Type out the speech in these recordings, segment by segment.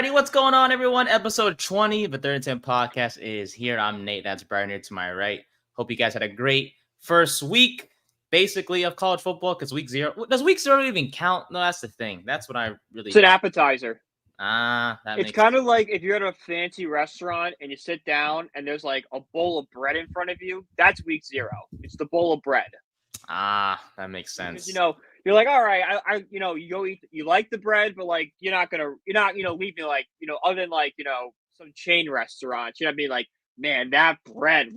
Alrighty, what's going on, everyone? Episode 20 of the Third and 10 podcast is here. I'm Nate. That's Brian here to my right. Hope you guys had a great first week, basically, of college football, because week 0... Does week 0 even count? No, that's the thing. That's what I really It's an don't... appetizer. That It's makes kind sense. of like if you're at a fancy restaurant and you sit down and there's like a bowl of bread in front of you. That's week 0. It's the bowl of bread. That makes sense. Because, you're like, all right, you go eat. You like the bread, but like you're not leaving like other than like some chain restaurants. You know what I mean? Like, man, that bread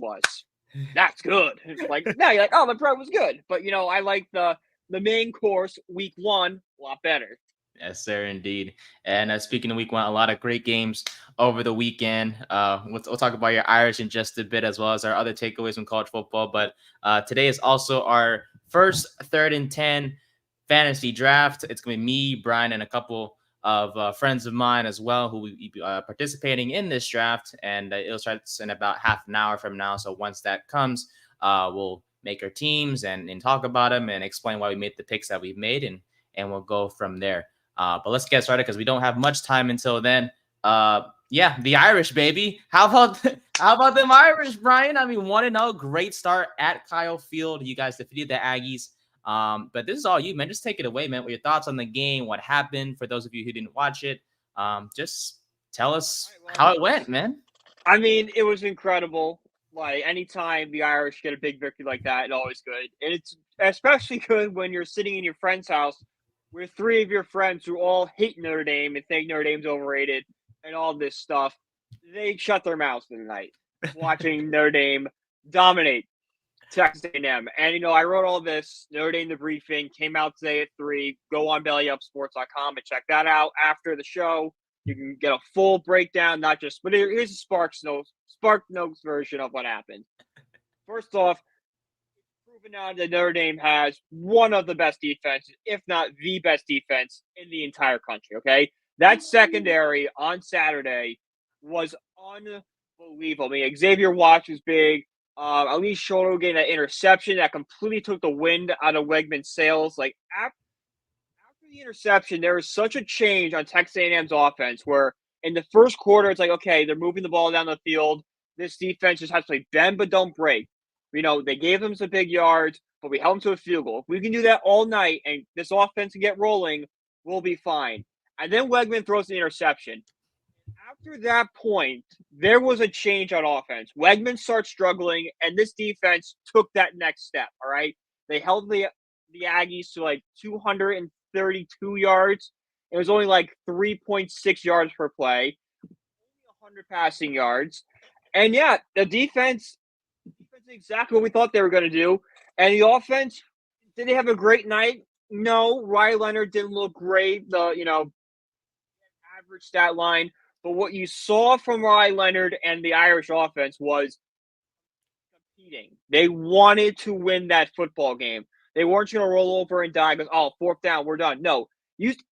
that's good. It's like now you're like, oh, the bread was good, but I like the main course week 1 a lot better. Yes, sir, indeed. And speaking of week 1, a lot of great games over the weekend. We'll talk about your Irish in just a bit, as well as our other takeaways from college football. But today is also our first 3rd and 10 fantasy draft. It's going to be me, Brian, and a couple of friends of mine as well who will be participating in this draft. And it'll start in about half an hour from now. So once that comes, we'll make our teams and talk about them and explain why we made the picks that we've made. And we'll go from there. But let's get started because we don't have much time until then. Yeah, the Irish, baby. How about them Irish, Brian? I mean, 1-0, great start at Kyle Field. You guys defeated the Aggies. But this is all you, man. Just take it away, man. What your thoughts on the game? What happened? For those of you who didn't watch it, just tell us how it went, man. I mean, it was incredible. Like, anytime the Irish get a big victory like that, it's always good. And it's especially good when you're sitting in your friend's house with 3 of your friends who all hate Notre Dame and think Notre Dame's overrated and all this stuff. They shut their mouths for the night watching Notre Dame dominate Texas A&M. And, I wrote all this. Notre Dame, the briefing, came out today at 3. Go on bellyupsports.com and check that out after the show. You can get a full breakdown, not just – but here's a Spark Notes version of what happened. First off, proven now that Notre Dame has one of the best defenses, if not the best defense in the entire country, okay? That secondary on Saturday was unbelievable. I mean, Xavier Watts was big. Elise Shoto getting that interception that completely took the wind out of Wegman's sails. Like, after the interception, there was such a change on Texas A&M's offense where in the first quarter, it's like, okay, they're moving the ball down the field. This defense just has to play bend but don't break. They gave them some big yards, but we held them to a field goal. If we can do that all night and this offense can get rolling, we'll be fine. And then Wegman throws the interception. After that point, there was a change on offense. Wegman starts struggling, and this defense took that next step, all right? They held the Aggies to like 232 yards. It was only like 3.6 yards per play, 100 passing yards. And yeah, the defense exactly what we thought they were going to do. And the offense, did they have a great night? No. Riley Leonard didn't look great. The average stat line. But what you saw from Riley Leonard and the Irish offense was competing. They wanted to win that football game. They weren't going to roll over and die because, 4th down, we're done. No.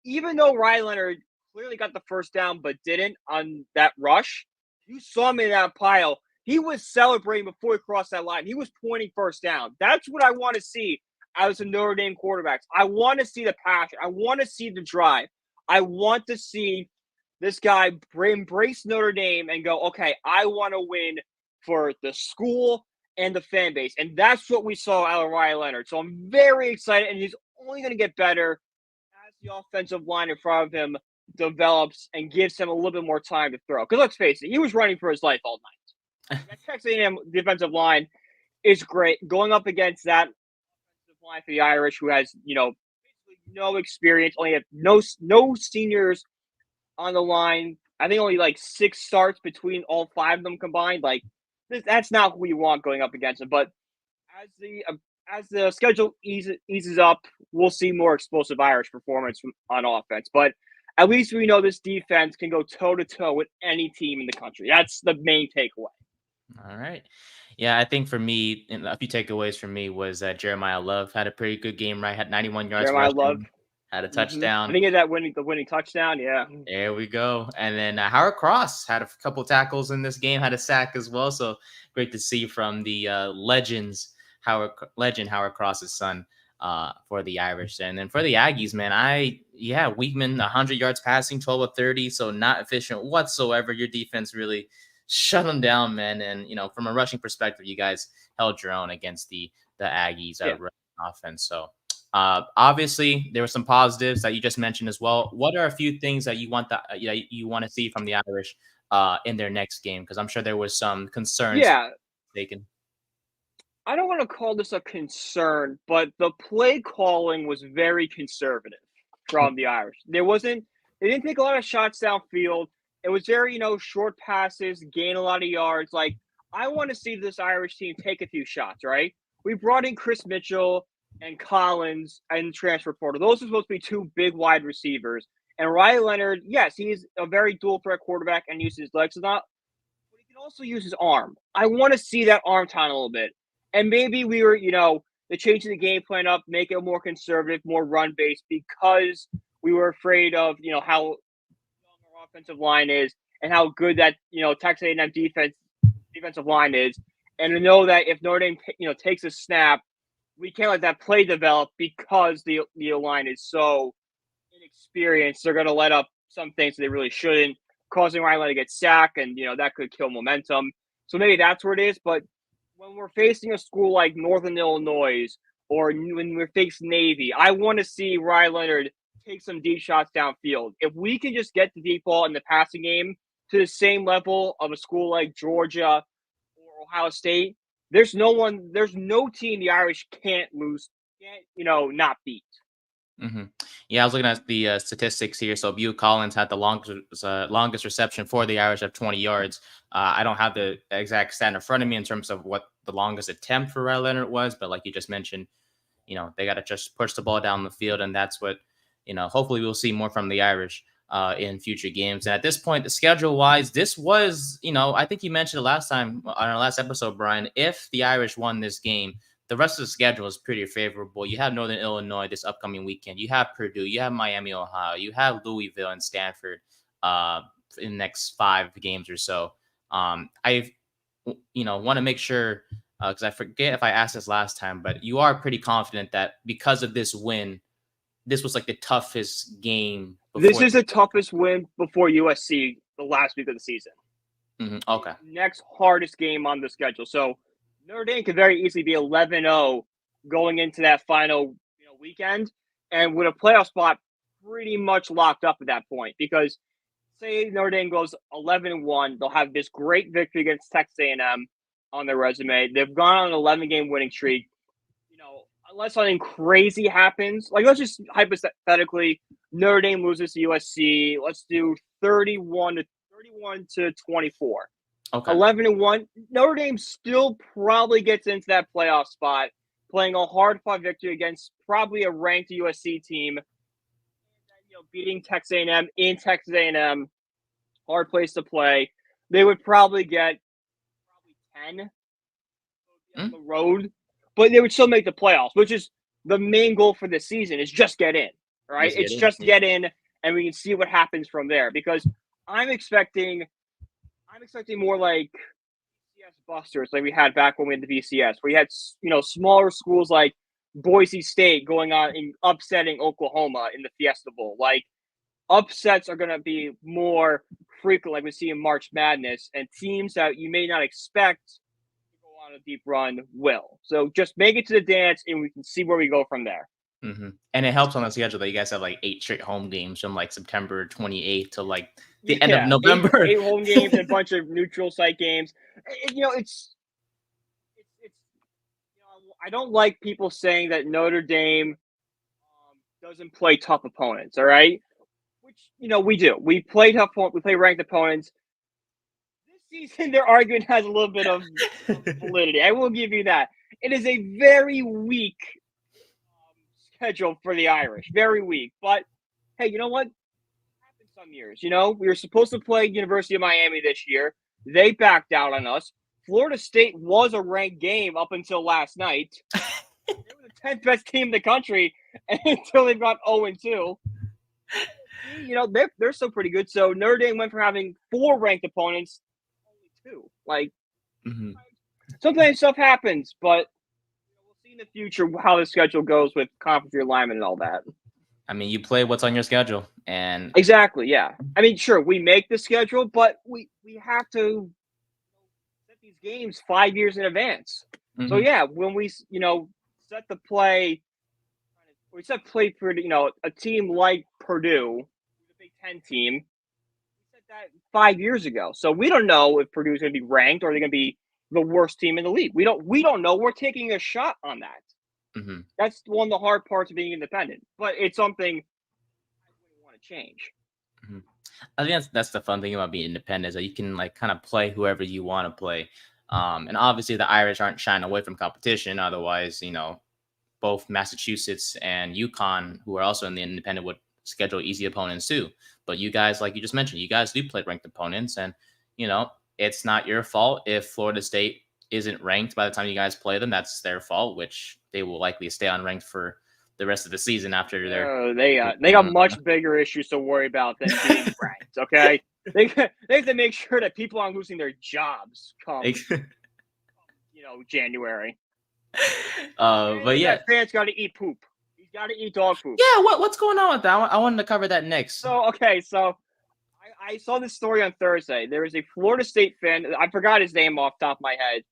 Even though Riley Leonard clearly got the first down but didn't on that rush, you saw him in that pile. He was celebrating before he crossed that line. He was pointing first down. That's what I want to see out of some Notre Dame quarterbacks. I want to see the passion. I want to see the drive. I want to see this guy embrace Notre Dame and go, okay, I want to win for the school and the fan base. And that's what we saw out of Riley Leonard. So I'm very excited, and he's only going to get better as the offensive line in front of him develops and gives him a little bit more time to throw. Because let's face it, he was running for his life all night. That Texas A&M defensive line is great. Going up against that defensive line for the Irish, who has basically no experience, only have no seniors on the line. I think only like 6 starts between all 5 of them combined. Like, that's not who you want going up against them. But as the schedule eases up, we'll see more explosive Irish performance on offense. But at least we know this defense can go toe-to-toe with any team in the country. That's the main takeaway. All right. Yeah, I think for me, a few takeaways for me was that Jeremiah Love had a pretty good game, right? Had 91 yards rushing, had a touchdown. I think that the winning touchdown, yeah. There we go. And then Howard Cross had a couple tackles in this game, had a sack as well. So great to see from the Howard Cross's son. for the Irish. And then for the Aggies, man, Weekman, 100 yards passing, 12 of 30, so not efficient whatsoever. Your defense really shut them down, man. And from a rushing perspective, you guys held your own against the Aggies Yeah. offense. So obviously, there were some positives that you just mentioned as well. What are a few things that you want you want to see from the Irish in their next game? Because I'm sure there was some concerns Yeah. taken. I don't want to call this a concern, but the play calling was very conservative from the Irish. They didn't take a lot of shots downfield. It was very, short passes, gain a lot of yards. Like, I want to see this Irish team take a few shots, right? We brought in Chris Mitchell and Collins and transfer portal. Those are supposed to be two big wide receivers. And Riley Leonard, yes, he's a very dual threat quarterback and uses his legs a lot, but he can also use his arm. I want to see that arm talent a little bit. And maybe we were, the changing the game plan up, make it more conservative, more run based, because we were afraid of, how young our offensive line is and how good that, Texas A&M defensive line is. And to know that if Notre Dame, takes a snap, we can't let that play develop because the line is so inexperienced. They're going to let up some things they really shouldn't, causing Riley to get sacked, and that could kill momentum. So maybe that's where it is. But when we're facing a school like Northern Illinois or when we're facing Navy, I want to see Riley Leonard take some deep shots downfield. If we can just get the deep ball in the passing game to the same level of a school like Georgia or Ohio State, there's no team the Irish can't not beat. Mm-hmm. Yeah, I was looking at the statistics here. So Bew Collins had the longest reception for the Irish of 20 yards. I don't have the exact stat in front of me in terms of what the longest attempt for Riley Leonard was, but like you just mentioned, they got to just push the ball down the field, and that's what hopefully we'll see more from the Irish in future games. And at this point, the schedule wise, this was I think you mentioned it last time on our last episode, Brian. If the Irish won this game, the rest of the schedule is pretty favorable. You have Northern Illinois this upcoming weekend. You have Purdue. You have Miami, Ohio. You have Louisville and Stanford in the next 5 games or so. I want to make sure because I forget if I asked this last time, but you are pretty confident that because of this win, this was like the toughest game. This is the toughest win before USC the last week of the season. Mm-hmm. Okay. Next hardest game on the schedule. So Notre Dame could very easily be 11-0 going into that final weekend, and with a playoff spot pretty much locked up at that point. Because say Notre Dame goes 11-1, they'll have this great victory against Texas A&M on their resume. They've gone on an 11-game winning streak. Unless something crazy happens, like let's just hypothetically Notre Dame loses to USC. Let's do 31 to 24. Okay. 11-1. Notre Dame still probably gets into that playoff spot, playing a hard-fought victory against probably a ranked USC team. And, beating Texas A&M in Texas A&M, hard place to play. They would probably get 10 on the road, but they would still make the playoffs, which is the main goal for this season, is just get in, right? Get in, and we can see what happens from there. Because I'm expecting more like BCS busters like we had back when we had the BCS, where you had smaller schools like Boise State going on and upsetting Oklahoma in the Fiesta Bowl. Like, upsets are going to be more frequent, like we see in March Madness, and teams that you may not expect to go on a deep run will. So just make it to the dance, and we can see where we go from there. Mm-hmm. And it helps on the schedule that you guys have like 8 straight home games from like September 28th to like the end of November. 8 home games and a bunch of neutral site games. It's I don't like people saying that Notre Dame doesn't play tough opponents. All right, which we do. We play tough. We play ranked opponents. This season, their argument has a little bit of validity. I will give you that. It is a very weak schedule for the Irish. Very weak. But hey, you know what? It happens some years. We were supposed to play University of Miami this year. They backed out on us. Florida State was a ranked game up until last night. They were the 10th best team in the country until they've got 0-2. They're still pretty good. So Notre Dame went from having 4 ranked opponents to only 2. Like, sometimes stuff happens, but we'll see in the future how the schedule goes with conference realignment and all that. I mean, you play what's on your schedule, and Exactly, yeah. I mean, sure, we make the schedule, but we have to set these games 5 years in advance. So mhm, yeah, when we set the play, we set play for a team like Purdue, the Big Ten team. We said that 5 years ago. So we don't know if Purdue's going to be ranked or they're going to be the worst team in the league. We don't know. We're taking a shot on that. mhm. That's one of the hard parts of being independent. But it's something I wouldn't want to change. Mhm. I think that's the fun thing about being independent is that you can like kind of play whoever you want to play. And obviously the Irish aren't shying away from competition. Otherwise, both Massachusetts and UConn, who are also in the independent, would schedule easy opponents too. But you guys, like you just mentioned, you guys do play ranked opponents, and you know it's not your fault if Florida State isn't ranked by the time you guys play them. That's their fault, which they will likely stay unranked for the rest of the season after their. They got much bigger issues to worry about than being ranked. Okay, they have to make sure that people aren't losing their jobs come January. But yeah, That fan's got to eat poop. He's got to eat dog poop. yeah. What's going on with that? I wanted to cover that next. So I saw this story on Thursday. There is a Florida State fan. I forgot his name off the top of my head,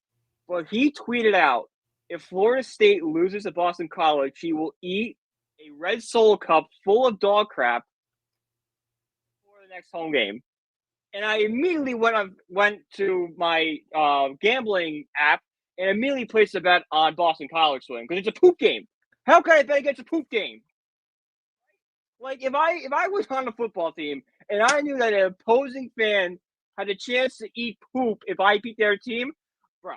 but he tweeted out, if Florida State loses to Boston College, he will eat a red Solo cup full of dog crap for the next home game. And I immediately went to my gambling app and immediately placed a bet on Boston College to win because it's a poop game. How can I bet against a poop game? Like if I was on a football team and I knew that an opposing fan had a chance to eat poop if I beat their team, bro,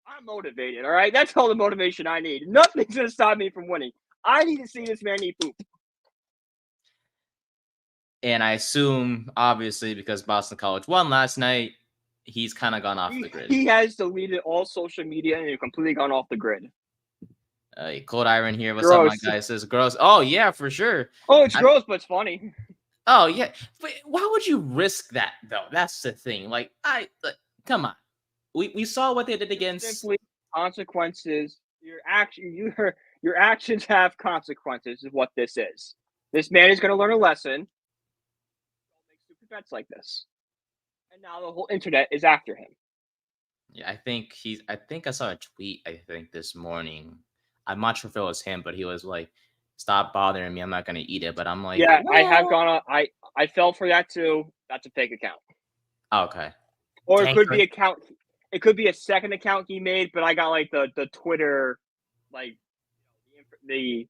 I'm motivated. All right, that's all the motivation I need. Nothing's gonna stop me from winning. I need to see this man eat poop. And I assume, obviously, because Boston College won last night, he's kind of gone off the grid. He has deleted all social media and completely gone off the grid. Cold Iron here. What's up, my guy? Says gross. Oh yeah, for sure. Oh, it's gross, but it's funny. Oh yeah, but why would you risk that though? That's the thing. Like, come on. We saw what they did against. Simply consequences. Your actions have consequences. Is what this is. This man is going to learn a lesson. Don't make stupid bets like this. And now the whole internet is after him. Yeah, I think I saw a tweet. I think this morning. I'm not sure if it was him, but he was like, "Stop bothering me. I'm not gonna eat it." But I'm like, yeah, I have gone on. I fell for that too. That's a fake account. Okay. Or it could be account. It could be a second account he made, but I got like the Twitter, like the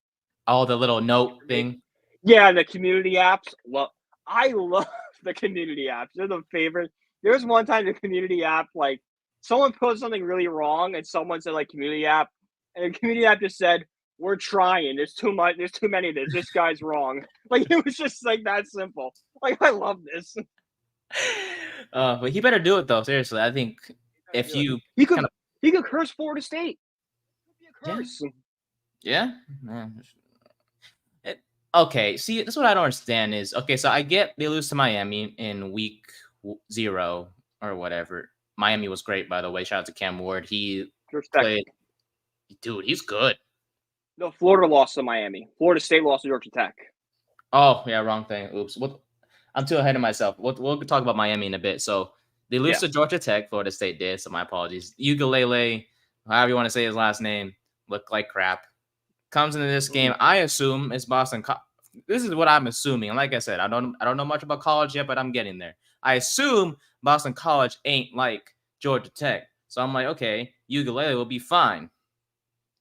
the little note thing. Yeah, the community apps. I love the community apps. They're the favorite. There's one time the community app, like someone posted something really wrong, and someone said like community app, and the community app just said, "We're trying. There's too much. There's too many of this. This guy's wrong." Like it was just like that simple. Like I love this. But he better do it though. Seriously, I think if you he could curse Florida State. It could be a curse. Yeah. Okay. See, that's what I don't understand is okay. So I get they lose to Miami in week 0 or whatever. Miami was great, by the way. Shout out to Cam Ward. He played. Dude, he's good. No, Florida lost to Miami. Florida State lost to Georgia Tech. Oh yeah, wrong thing. Oops. I'm too ahead of myself. We'll talk about Miami in a bit. So they lose to Georgia Tech. Florida State did. So my apologies. Ugalele, however you want to say his last name, looked like crap. Comes into this game. I assume it's Boston. This is what I'm assuming. Like I said, I don't know much about college yet, but I'm getting there. I assume Boston College ain't like Georgia Tech. So I'm like, okay, Ugalele will be fine.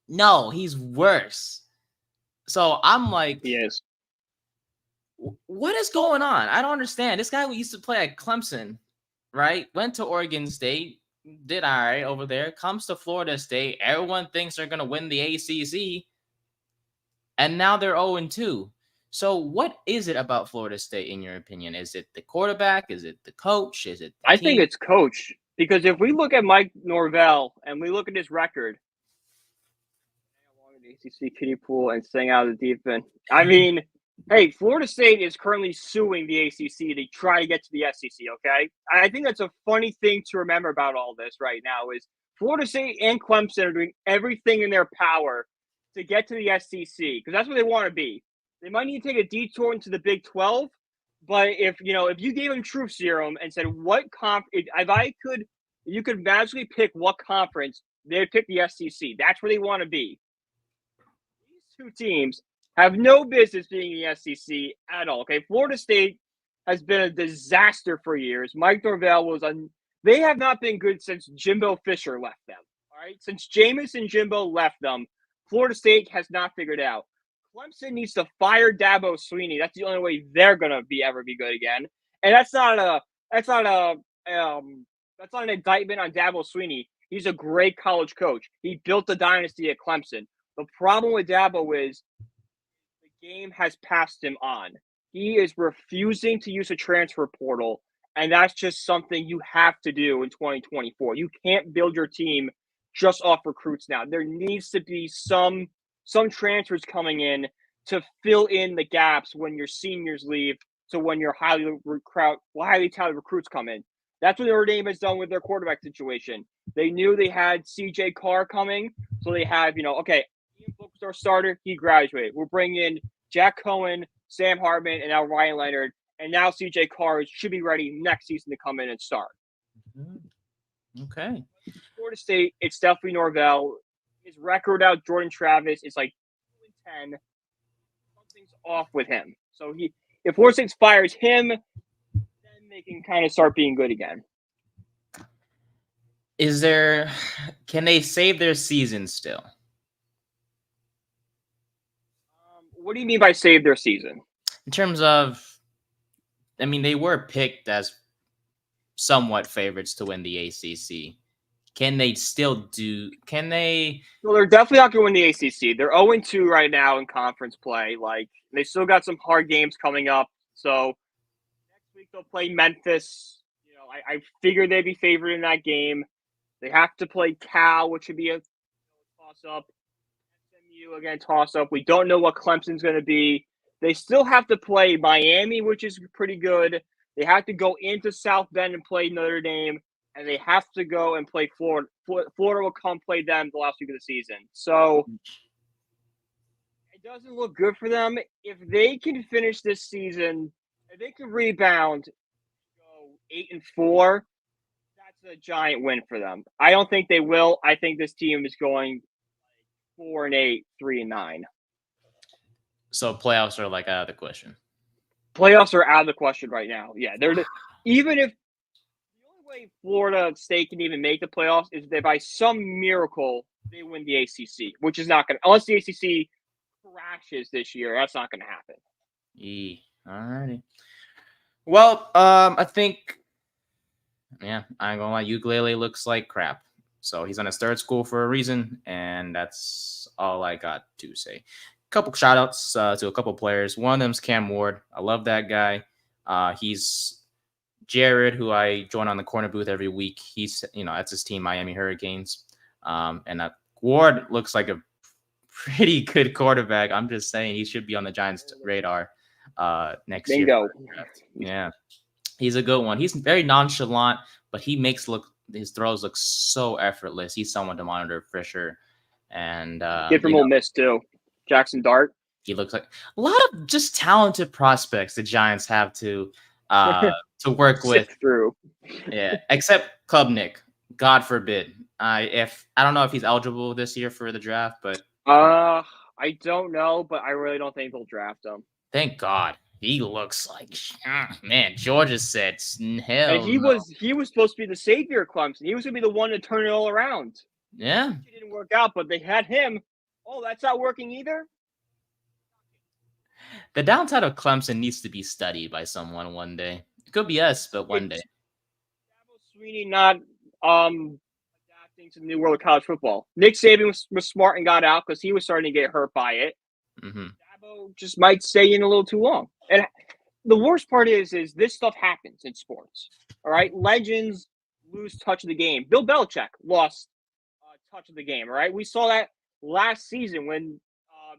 No, he's worse. So I'm like, he is. What is going on? I don't understand. This guy used to play at Clemson, right? Went to Oregon State, did all right over there. Comes to Florida State. Everyone thinks they're going to win the ACC. And now they're 0-2. So what is it about Florida State, in your opinion? Is it the quarterback? Is it the coach? Is it the I think it's coach. Because if we look at Mike Norvell and we look at his record, along the ACC kiddie pool and staying out of the defense, I mean, hey, Florida State is currently suing the ACC to try to get to the SEC, okay? I think that's a funny thing to remember about all this right now is Florida State and Clemson are doing everything in their power to get to the SEC because that's what they want to be. They might need to take a detour into the Big 12, but if you gave them truth serum and said what you could magically pick what conference, they would pick the SEC. That's where they want to be. These two teams have no business being in the SEC at all. Okay, Florida State has been a disaster for years. Mike Norvell they have not been good since Jimbo Fisher left them. All right, since Jameis and Jimbo left them, Florida State has not figured out. Clemson needs to fire Daboll Sweeney. That's the only way they're gonna ever be good again. And that's not an indictment on Daboll Sweeney. He's a great college coach. He built a dynasty at Clemson. The problem with Daboll is the game has passed him on. He is refusing to use a transfer portal, and that's just something you have to do in 2024. You can't build your team just off recruits now. There needs to be some transfers coming in to fill in the gaps when your seniors leave, so when your highly touted recruits come in. That's what Notre Dame has done with their quarterback situation. They knew they had C.J. Carr coming, so they have, okay, Ian Book's our starter. He graduated. We're bringing in Jack Cohen, Sam Hartman, and now Ryan Leonard. And now C.J. Carr should be ready next season to come in and start. Okay. Florida State, it's definitely Norvell. His record without Jordan Travis is like 2-10. Something's off with him. So if Florida State fires him, then they can kind of start being good again. Can they save their season still? What do you mean by save their season? In terms of, they were picked as somewhat favorites to win the ACC. Can they still Well, they're definitely not going to win the ACC. They're 0-2 right now in conference play. Like, they still got some hard games coming up. So next week they'll play Memphis. I figure they'd be favored in that game. They have to play Cal, which would be a toss-up. SMU, again, toss-up. We don't know what Clemson's going to be. They still have to play Miami, which is pretty good. They have to go into South Bend and play Notre Dame, and they have to go and play Florida. Florida will come play them the last week of the season. So it doesn't look good for them. If they can finish this season, if they can rebound, go 8-4, that's a giant win for them. I don't think they will. I think this team is going 4-8, 3-9. So playoffs are like out of the question. Playoffs are out of the question right now. Yeah, even if the only way Florida State can even make the playoffs is if by some miracle they win the ACC, which is not going to, unless the ACC crashes this year. That's not going to happen. Alrighty. Well, I think, I ain't gonna lie, Ukulele looks like crap. So he's on his third school for a reason, and that's all I got to say. Couple shout outs to a couple players. One of them's Cam Ward. I love that guy. He's Jared, who I join on the corner booth every week. He's, that's his team, Miami Hurricanes. And Ward looks like a pretty good quarterback. I'm just saying he should be on the Giants' radar next Bingo. year. Yeah, he's a good one. He's very nonchalant, but he makes his throws look so effortless. He's someone to monitor for sure. And kid from Ole Miss too. Jackson Dart. He looks like a lot of just talented prospects the Giants have to work with. Through. Yeah, except Klubnik. God forbid. I don't know if he's eligible this year for the draft, but I don't know, but I really don't think they'll draft him. Thank God. He looks like man. Georgia said hell. And he was supposed to be the savior of Clemson. He was going to be the one to turn it all around. Yeah, it didn't work out, but they had him. Oh, that's not working either? The downside of Clemson needs to be studied by someone one day. It could be us, but one day. Sweeney not adapting to the new world of college football. Nick Saban was smart and got out because he was starting to get hurt by it. Mm-hmm. Dabo just might stay in a little too long. And the worst part is this stuff happens in sports. All right? Legends lose touch of the game. Bill Belichick lost touch of the game, all right? We saw that last season when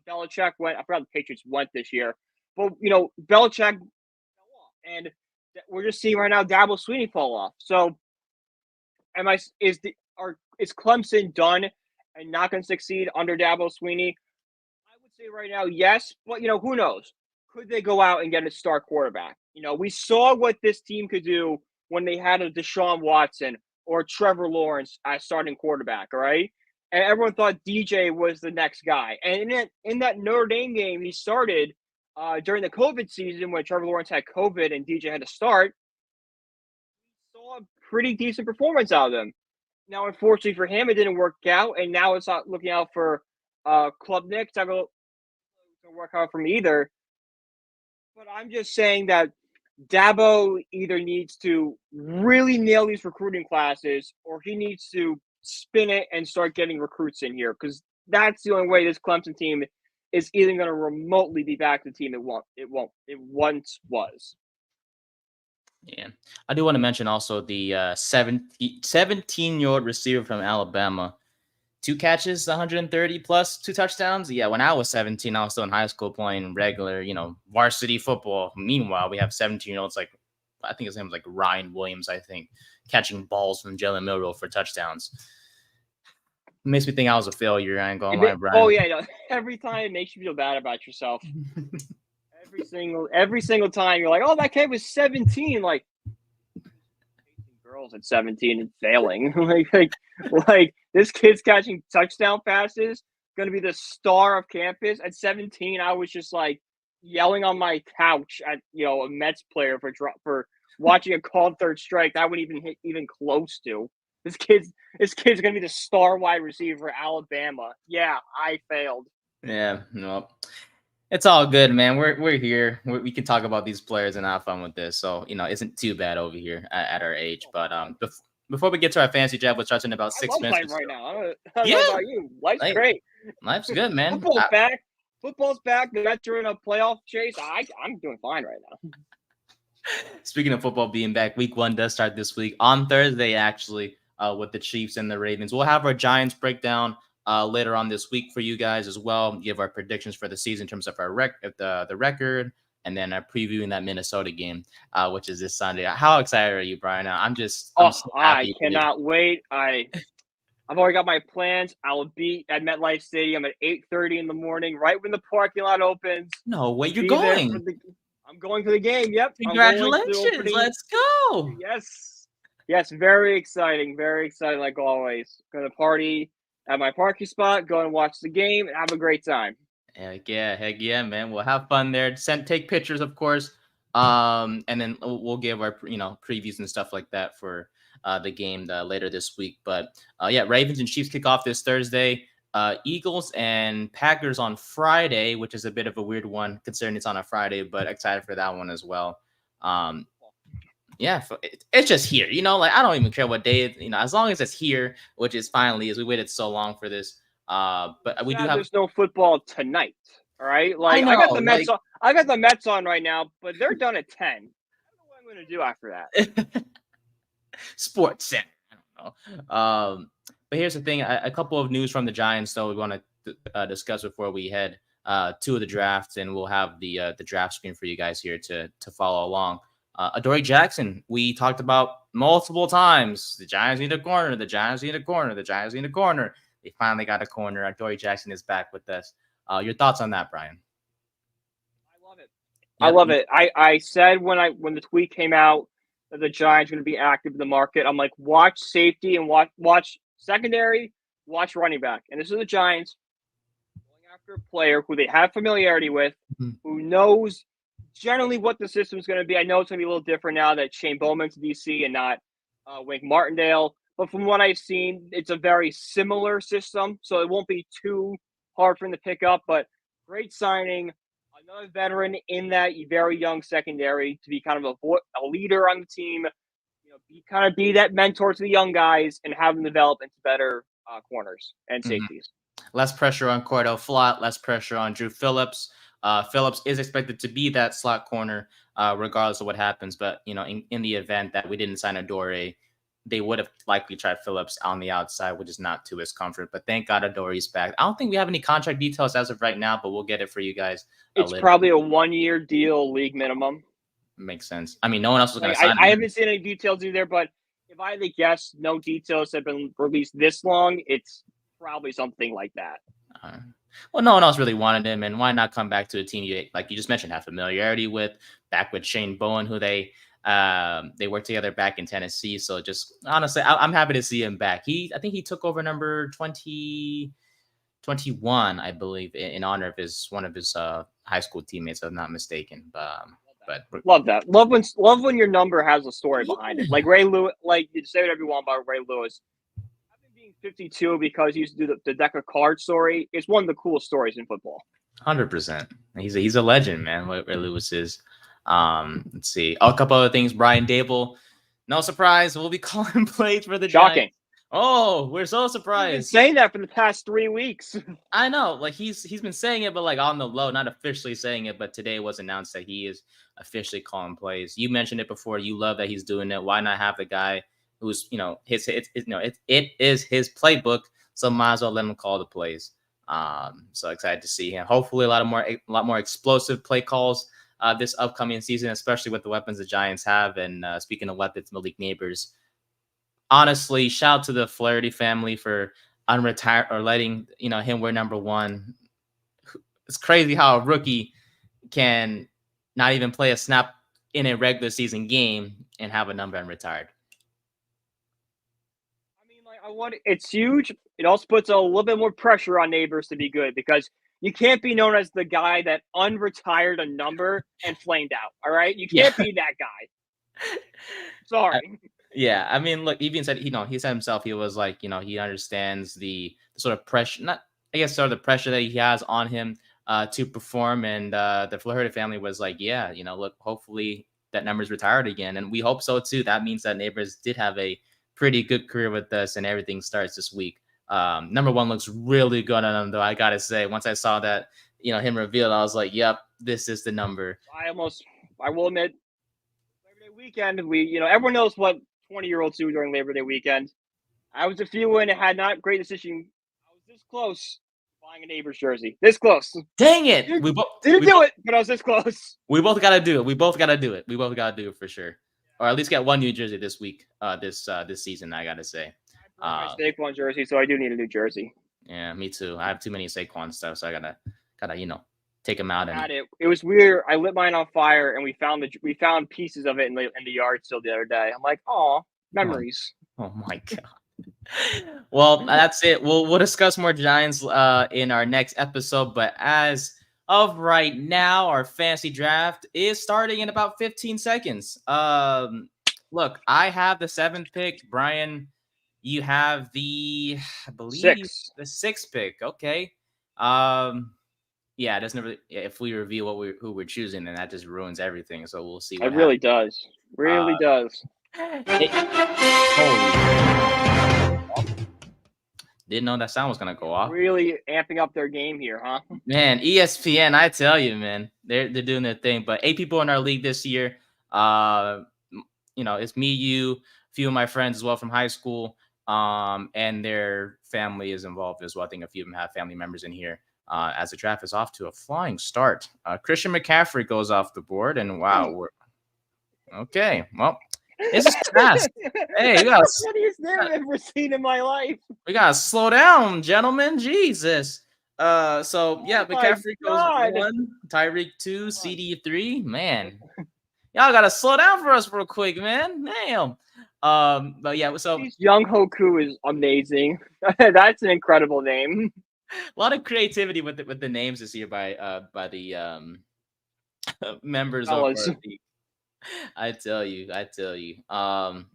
Belichick went. I forgot the Patriots went this year, but Belichick fell off, and we're just seeing right now Daboll Sweeney fall off. So, is Clemson done and not going to succeed under Daboll Sweeney? I would say right now, yes, but who knows? Could they go out and get a star quarterback? We saw what this team could do when they had a Deshaun Watson or Trevor Lawrence as starting quarterback, all right? And everyone thought DJ was the next guy. And in that Notre Dame game, he started during the COVID season when Trevor Lawrence had COVID and DJ had to start. We saw a pretty decent performance out of them. Now, unfortunately for him, it didn't work out, and now it's not looking out for Club Nick to work out from either. But I'm just saying that Dabo either needs to really nail these recruiting classes, or he needs to spin it and start getting recruits in here, because that's the only way this Clemson team is even going to remotely be back to the team it once was. Yeah, I do want to mention also the 17-year-old receiver from Alabama. 2 catches, 130 plus 2 touchdowns. Yeah, when I was 17, I was still in high school playing regular, varsity football. Meanwhile, we have 17-year-olds like, I think his name was like Ryan Williams, I think, catching balls from Jalen Milroe for touchdowns. Makes me think I was a failure. I ain't gonna lie, Brian. Oh yeah, every time it makes you feel bad about yourself. every single time you're like, oh, that kid was 17. Like, girls at 17 and failing. like this kid's catching touchdown passes, going to be the star of campus. At 17, I was just like yelling on my couch at a Mets player for watching a called third strike that I wouldn't even hit even close to. This kid's going to be the star wide receiver for Alabama. Yeah, I failed. Yeah, no. It's all good, man. We're here. We can talk about these players and have fun with this. So, isn't too bad over here at our age. But before we get to our fantasy draft, we'll touch in about 6 minutes. Right now. I don't know about you. Life's great. Life's good, man. Football's back. Football's back. The Mets are in a playoff chase. I'm doing fine right now. Speaking of football being back, week 1 does start this week on Thursday, actually, with the Chiefs and the Ravens. We'll have our Giants breakdown later on this week for you guys as well. Give our predictions for the season in terms of our the record, and then previewing that Minnesota game, which is this Sunday. How excited are you, Brian? I'm so happy. I cannot wait. I've already got my plans. I will be at MetLife Stadium at 8:30 in the morning, right when the parking lot opens. No way, you're going. I'm going to the game. Yep. Congratulations. Let's go. Yes. Very exciting. Very exciting, like always. Going to party at my parking spot, go and watch the game, and have a great time. Heck yeah, man. We'll have fun there. Take pictures, of course. And then we'll give our previews and stuff like that for the game later this week. But Ravens and Chiefs kick off this Thursday. Eagles and Packers on Friday, which is a bit of a weird one considering it's on a Friday, but excited for that one as well. It's just here, I don't even care what day, as long as it's here, which is finally, as we waited so long for this. But we do have. There's no football tonight. All right. Like, I got the Mets on. I got the Mets on right now, but they're done at 10. I don't know what I'm going to do after that. Sports Center. I don't know. But here's the thing: a couple of news from the Giants, though, we want to discuss before we head to the draft, and we'll have the draft screen for you guys here to follow along. Adoree Jackson, we talked about multiple times. The Giants need a corner. The Giants need a corner. The Giants need a corner. They finally got a corner. Adoree Jackson is back with us. Your thoughts on that, Brian? I love it. Yep. I love it. I said when the tweet came out that the Giants are going to be active in the market, I'm like, watch safety and watch secondary, watch running back. And this is the Giants going after a player who they have familiarity with, who knows generally what the system is going to be. I know it's going to be a little different now that Shane Bowman's DC and not Wink Martindale. But from what I've seen, it's a very similar system, so it won't be too hard for him to pick up. But great signing, another veteran in that very young secondary to be kind of a leader on the team. Be that mentor to the young guys and have them develop into better corners and safeties. Less pressure on Cordell Flott, less pressure on Drew Phillips. Phillips is expected to be that slot corner regardless of what happens. But, in the event that we didn't sign Adoree, they would have likely tried Phillips on the outside, which is not to his comfort. But thank God Adoree's back. I don't think we have any contract details as of right now, but we'll get it for you guys. It's later. Probably a 1-year deal, league minimum. Makes sense. I mean, no one else was going to sign him. I haven't seen any details either, but if I had to guess, no details have been released this long. It's probably something like that. Uh, well, no one else really wanted him, and why not come back to a team you, like you just mentioned, have familiarity with, back with Shane Bowen, who they worked together back in Tennessee. So just honestly, I'm happy to see him back. I think he took over number 2021, I believe, in honor of one of his high school teammates, if I'm not mistaken. But Love that. Love when your number has a story behind it. Like Ray Lewis, like you say whatever you want about Ray Lewis. Having being 52 because he used to do the deck of cards story is one of the coolest stories in football. 100%. He's a legend, man. What Ray Lewis is. Let's see. A couple other things. Brian Daboll, no surprise, we'll be calling plays for the Shocking. Giants. Oh, we're so surprised. He's been saying that for the past 3 weeks. I know, like he's been saying it, but like on the low, not officially saying it. But today it was announced that he is officially calling plays. You mentioned it before. You love that he's doing it. Why not have the guy who's it is his playbook, so might as well let him call the plays. So excited to see him. Hopefully, a lot more explosive play calls this upcoming season, especially with the weapons the Giants have. And speaking of weapons, Malik Nabers. Honestly, shout out to the Flaherty family for unretired or letting him wear number 1. It's crazy how a rookie can not even play a snap in a regular season game and have a number unretired. I mean, it's huge. It also puts a little bit more pressure on Nabers to be good because you can't be known as the guy that unretired a number and flamed out. All right, you can't be that guy. Sorry. Yeah, I mean, look, even said he said himself, he was like, he understands the sort of pressure, not I guess sort of the pressure that he has on him to perform, and the Flaherty family was like, yeah, look, hopefully that number's retired again, and we hope so too. That means that Nabers did have a pretty good career with us, and everything starts this week. Number 1 looks really good on him, though. I gotta say, once I saw that, him revealed, I was like, yep, this is the number. I will admit, Labor Day weekend, everyone knows what 20-year-olds do during Labor Day weekend. I was a few in and had not great decision. I was this close buying a Nabers jersey. This close. Dang it! Didn't do it, but I was this close. We both got to do it. We both got to do it for sure, or at least get one new jersey this week. This season, I gotta say. I my Saquon jersey, so I do need a new jersey. Yeah, me too. I have too many Saquon stuff, so I gotta take them out. It was weird. I lit mine on fire, and we found pieces of it in the yard still the other day. I'm like, oh, memories. Oh my god. Well, that's it. We'll discuss more Giants in our next episode. But as of right now, our fantasy draft is starting in about 15 seconds. Look, I have the 7th pick. Brian, you have the, I believe, the 6th pick. Okay. Yeah, it doesn't really. If we reveal who we're choosing, then that just ruins everything. So we'll see. It really does. Really does. Didn't know that sound was gonna go off. Really amping up their game here, huh? Man, ESPN, I tell you, man, they're doing their thing. But 8 people in our league this year. It's me, you, a few of my friends as well from high school, and their family is involved as well. I think a few of them have family members in here. As the draft is off to a flying start. Christian McCaffrey goes off the board, and wow, we're okay. Well, this is fast. Hey, the funniest name I've ever seen in my life. We gotta slow down, gentlemen. Jesus. McCaffrey goes 1, Tyreek 2, CD 3. Man, y'all gotta slow down for us real quick, man. Damn. But yeah, so Young Hoku is amazing. That's an incredible name. A lot of creativity with the names this year by the members of our league. I tell you.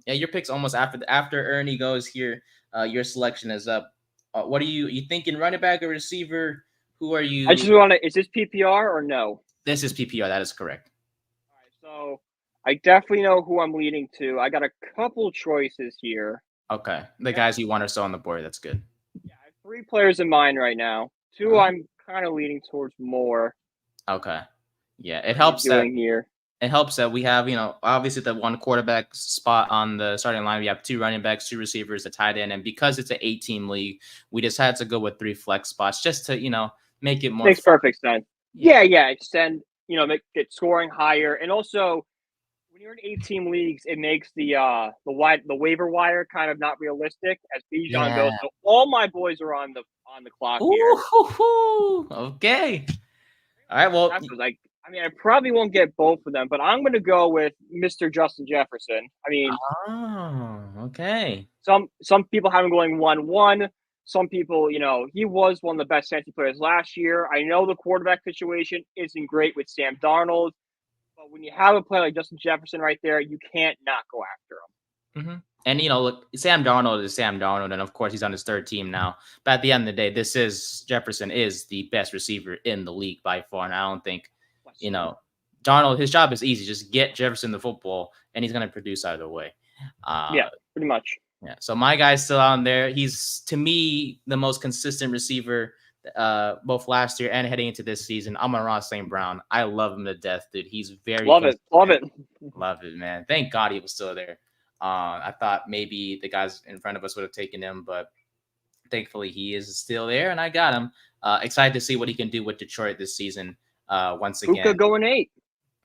Your pick's almost after Ernie goes here. Your selection is up. What are you thinking? Running back or receiver? Who are you? I just want to. Is this PPR or no? This is PPR. That is correct. All right, so I definitely know who I'm leading to. I got a couple choices here. Okay, the guys you want are still on the board. That's good. Yeah, I have 3 players in mind right now. 2 I'm kind of leaning towards more. Okay. Yeah, it helps It helps that we have, obviously the 1 quarterback spot on the starting line. We have 2 running backs, 2 receivers, a tight end, and because it's an 8-team league, we just had to go with 3 flex spots just to, make it more. Makes perfect sense. Yeah. Extend, get scoring higher, and also when you're in 8-team leagues, it makes the waiver wire kind of not realistic as Bijan Yeah. goes. So all my boys are on the clock here. Ooh, okay. All right. Well, That's like, I mean, I probably won't get both of them, but I'm going to go with Mr. Justin Jefferson. I mean, okay. some people have him going 1-1. Some people, he was one of the best fantasy players last year. I know the quarterback situation isn't great with Sam Darnold, but when you have a player like Justin Jefferson right there, you can't not go after him. Mm-hmm. And look, Sam Darnold is Sam Darnold, and of course he's on his third team now. But at the end of the day, Jefferson is the best receiver in the league by far, and I don't think Darnold. His job is easy: just get Jefferson the football, and he's going to produce either way. Yeah, pretty much. Yeah. So my guy's still on there. He's to me the most consistent receiver, both last year and heading into this season. I'm on Ross St. Brown. I love him to death, dude. He's very love it, man. Thank God he was still there. I thought maybe the guys in front of us would have taken him, but thankfully he is still there, and I got him. Excited to see what he can do with Detroit this season. Once again, Puka going 8.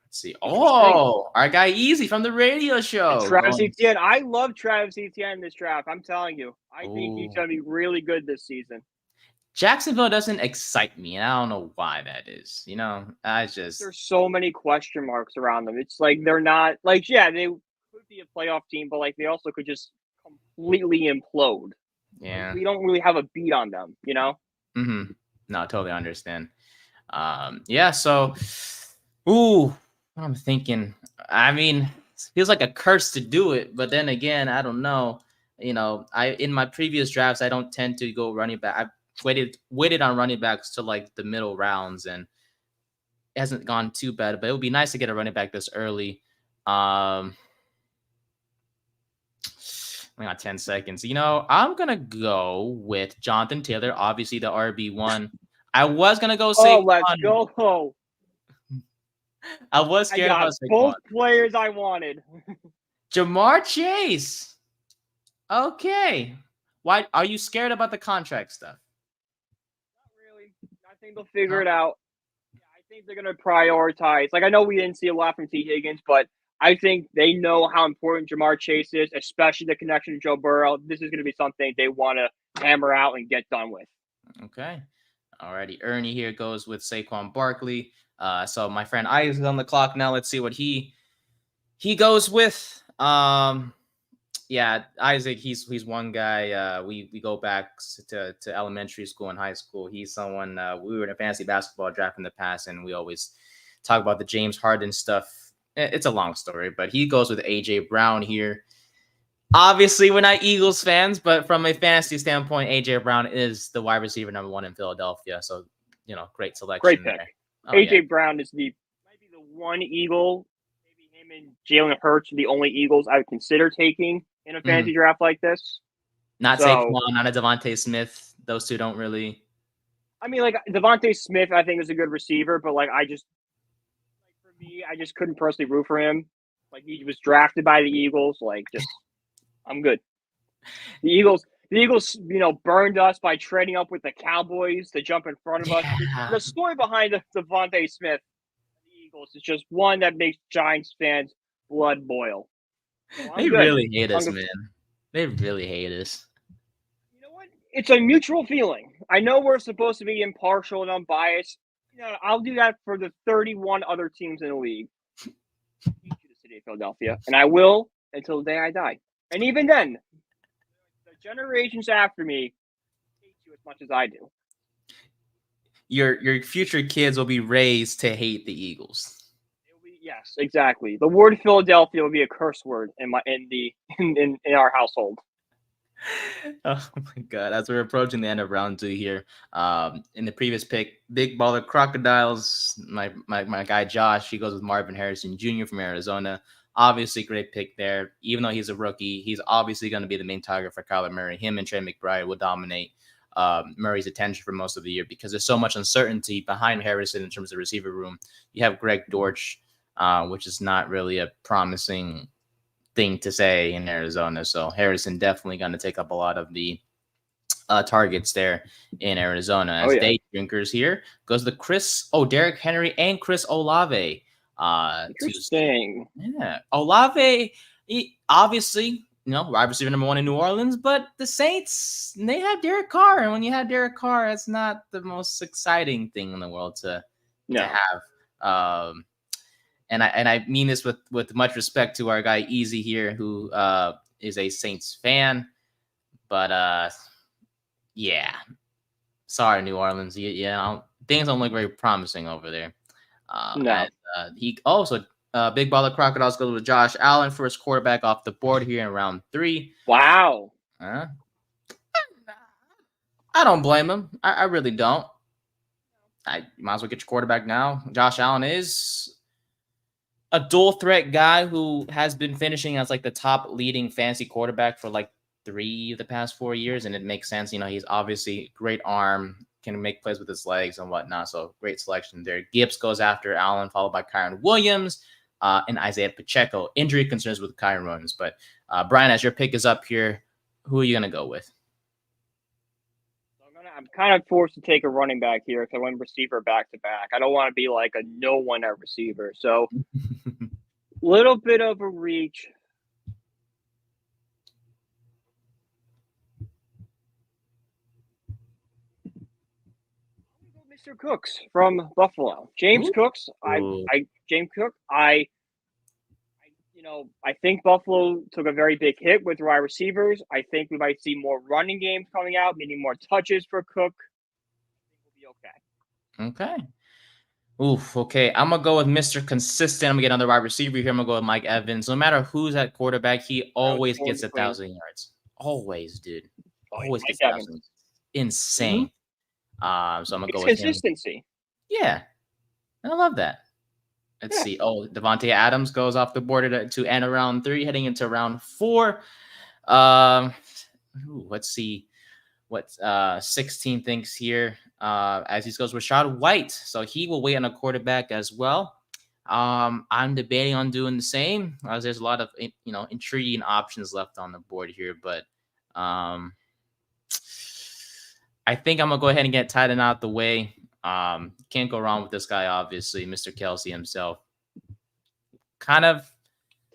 Let's see. Oh, our guy Easy from the radio show. And Travis Etienne. I love Travis Etienne in this draft. I'm telling you, I think he's going to be really good this season. Jacksonville doesn't excite me, and I don't know why that is. There's so many question marks around them. It's like they're not like, yeah, they could be a playoff team, but like they also could just completely implode. Yeah, we don't really have a beat on them, Mm-hmm. No, I totally understand. Yeah. So, I'm thinking. I mean, it feels like a curse to do it, but then again, I don't know. In my previous drafts, I don't tend to go running back. I've waited on running backs to like the middle rounds, and it hasn't gone too bad. But it would be nice to get a running back this early. We got 10 seconds. I'm gonna go with Jonathan Taylor, obviously the RB1. I was gonna go Saquon. Oh, let's go. I was scared about Saquon. Both players I wanted. Jamar Chase. Okay. Why are you scared about the contract stuff? Not really. I think they'll figure it out. Yeah, I think they're gonna prioritize. Like, I know we didn't see a lot from T. Higgins, but I think they know how important Jamar Chase is, especially the connection to Joe Burrow. This is going to be something they want to hammer out and get done with. Okay. Alrighty. Ernie here goes with Saquon Barkley. So my friend Isaac is on the clock now. Let's see what he goes with. Yeah, Isaac, he's one guy. We go back to elementary school and high school. He's someone we were in a fantasy basketball draft in the past, and we always talk about the James Harden stuff. It's a long story, but he goes with AJ Brown here. Obviously, we're not Eagles fans, but from a fantasy standpoint, AJ Brown is the wide receiver number 1 in Philadelphia. So, great selection. Great pick. AJ Brown is might be the one Eagle. Maybe him and Jalen Hurts are the only Eagles I would consider taking in a fantasy draft like this. Not Saquon, not a Devontae Smith. Those two don't really. I mean, like Devontae Smith, I think is a good receiver, but like I just couldn't personally root for him. Like, he was drafted by the Eagles. Like, I'm good. The Eagles, burned us by trading up with the Cowboys to jump in front of us. The story behind Devontae Smith, the Eagles, is just one that makes Giants fans blood boil. So they really hate us, man. They really hate us. You know what? It's a mutual feeling. I know we're supposed to be impartial and unbiased. I'll do that for the 31 other teams in the league. I hate you, the city of Philadelphia, and I will until the day I die. And even then, the generations after me hate you as much as I do. Your future kids will be raised to hate the Eagles. Yes, exactly. The word Philadelphia will be a curse word in our household. Oh my God! As we're approaching the end of round 2 here, in the previous pick, Big Baller Crocodiles, my guy Josh, he goes with Marvin Harrison Jr. from Arizona. Obviously, great pick there. Even though he's a rookie, he's obviously going to be the main target for Kyler Murray. Him and Trey McBride will dominate Murray's attention for most of the year because there's so much uncertainty behind Harrison in terms of receiver room. You have Greg Dortch, which is not really a promising thing to say in Arizona. So Harrison definitely going to take up a lot of the targets there in Arizona. As day drinkers here goes the Derrick Henry and Chris Olave. Interesting. Yeah, Olave, obviously, wide receiver number 1 in New Orleans, but the Saints, they have Derek Carr, and when you have Derek Carr, it's not the most exciting thing in the world to No. have. And I mean this with much respect to our guy Easy here, who is a Saints fan, but yeah, sorry New Orleans, things don't look very promising over there. No. And he also Big Baller Crocodiles goes with Josh Allen, first quarterback off the board here in round 3. Wow. I don't blame him. I really don't. You might as well get your quarterback now. Josh Allen is a dual threat guy who has been finishing as like the top leading fantasy quarterback for like 3 of the past 4 years, and it makes sense. He's obviously great arm, can make plays with his legs and whatnot. So great selection there. Gibbs goes after Allen, followed by Kyron Williams and Isaiah Pacheco. Injury concerns with Kyron Williams, but Brian, as your pick is up here, who are you gonna go with? I'm kind of forced to take a running back here because I went receiver back to back. I don't want to be like a no one at receiver. So little bit of a reach. Mr. Cooks from Buffalo. James Cooks. James Cook. I think Buffalo took a very big hit with wide receivers. I think we might see more running games coming out, meaning more touches for Cook. I think we'll be okay. Okay. Oof. Okay. I'm gonna go with Mr. Consistent. I'm gonna get another wide receiver here. I'm gonna go with Mike Evans. No matter who's at quarterback, he always gets 1,000 yards. Always, dude. Always gets 1,000. Insane. Mm-hmm. So I'm gonna go with consistency. Yeah, I love that. Let's see. Oh, Devontae Adams goes off the board to end round 3, heading into round 4. Let's see what 16 thinks here. As he goes Rachaad White, so he will wait on a quarterback as well. I'm debating on doing the same, as there's a lot of intriguing options left on the board here, but I think I'm gonna go ahead and get tight end out the way. Can't go wrong with this guy, obviously, Mr. Kelsey himself. Kind of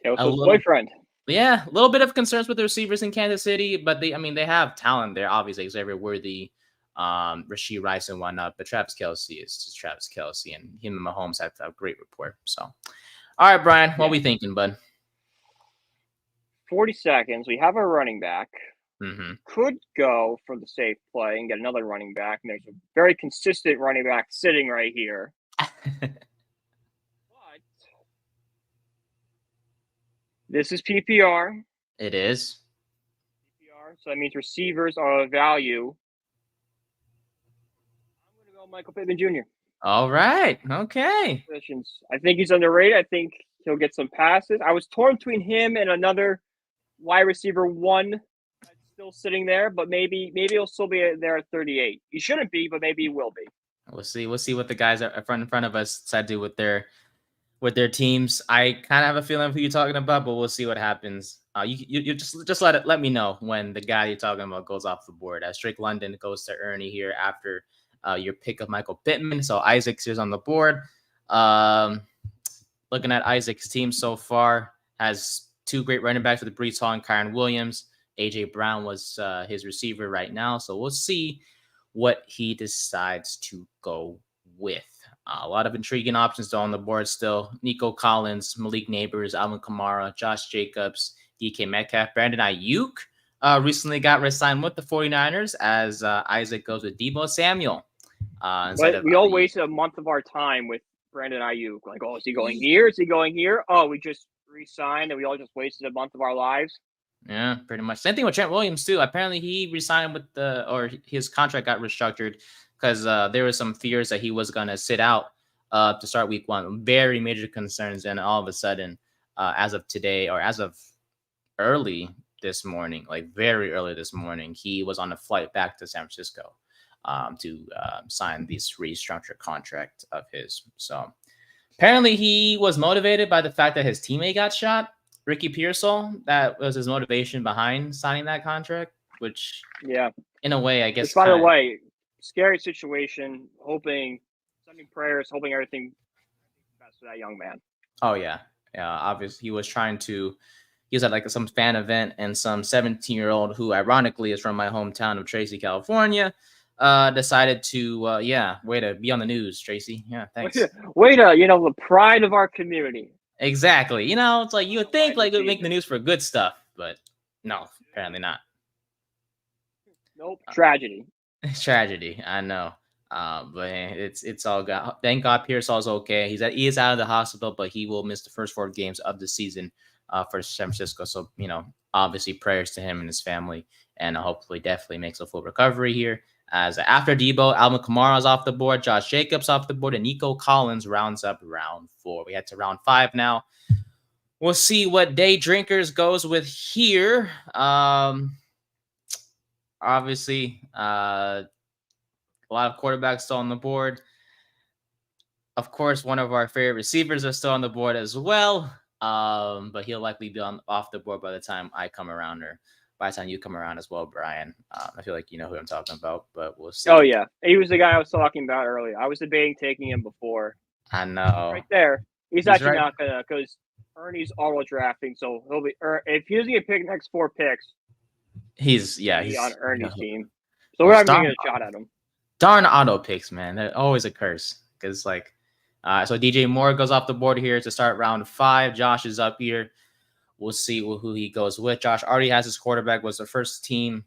Kelsey's boyfriend. Yeah, a little bit of concerns with the receivers in Kansas City, but they have talent there. Obviously, Xavier Worthy, Rashee Rice, and whatnot. But Travis Kelsey is just Travis Kelsey, and him and Mahomes have a great rapport. So, all right, Brian, what are we thinking, bud? 40 seconds. We have a running back. Mm-hmm. Could go for the safe play and get another running back. And there's a very consistent running back sitting right here. But this is PPR. It is. PPR, so that means receivers are of value. I'm going to go Michael Pittman Jr. All right. Okay. I think he's underrated. I think he'll get some passes. I was torn between him and another wide receiver 1 that's still sitting there, but maybe he'll still be there at 38. He shouldn't be, but maybe he will be. We'll see. We'll see what the guys in front of us decide to do with their teams. I kind of have a feeling who you're talking about, but we'll see what happens. You just let me know when the guy you're talking about goes off the board. As Drake London goes to Ernie here after your pick of Michael Pittman. So Isaac's is on the board. Looking at Isaac's team so far, has 2 great running backs with Breece Hall and Kyron Williams. AJ Brown was his receiver right now, so we'll see what he decides to go with. A lot of intriguing options on the board still. Nico Collins, Malik Nabers, Alvin Kamara, Josh Jacobs, DK Metcalf, Brandon Ayuk recently got re-signed with the 49ers as Isaac goes with Deebo Samuel. We all wasted a month of our time with Brandon Ayuk. Like, oh, is he going here? Is he going here? Oh, we just re-signed and we all just wasted a month of our lives. Yeah, pretty much. Same thing with Trent Williams too. Apparently he re-signed with his contract got restructured because there was some fears that he was going to sit out to start week 1. Very major concerns. And all of a sudden, as of today, or as of early this morning, like very early this morning, he was on a flight back to San Francisco to sign this restructured contract of his. So apparently he was motivated by the fact that his teammate got shot, Ricky Pearsall. That was his motivation behind signing that contract, which in a way, I guess. Which, by the way, scary situation. Sending prayers, hoping everything best for that young man. Oh yeah, yeah. Obviously, he was trying to. He was at like some fan event, and some 17-year-old who, ironically, is from my hometown of Tracy, California, decided to. Yeah, way to be on the news, Tracy. Yeah, thanks. Way to, the pride of our community. Exactly. It's like you would think Wide like it would make the receiver. news for good stuff, but no, apparently not. Nope, tragedy. Tragedy, I know. But it's all good. Thank God Pearsall's okay. He is out of the hospital, but he will miss the first 4 games of the season for San Francisco. So obviously prayers to him and his family, and hopefully definitely makes a full recovery here. As after Debo, Alvin Kamara's off the board, Josh Jacobs off the board, and Nico Collins rounds up round 4. We head to round 5 now. We'll see what Day Drinkers goes with here. Obviously, a lot of quarterbacks still on the board. Of course, one of our favorite receivers are still on the board as well. But he'll likely be off the board by the time I come around, or by the time you come around as well, Brian. I feel like you know who I'm talking about, but we'll see. Oh yeah, he was the guy I was talking about earlier. I was debating taking him before. I know. Right there. He's actually right. not gonna, because Ernie's auto drafting, so he'll be. If he doesn't get picked next 4 picks, he's on Ernie's team. So we're not even gonna get a shot at him. Darn auto picks, man. They're always a curse. Because so DJ Moore goes off the board here to start round 5. Josh is up here. We'll see who he goes with. Josh already has his quarterback. Was the first team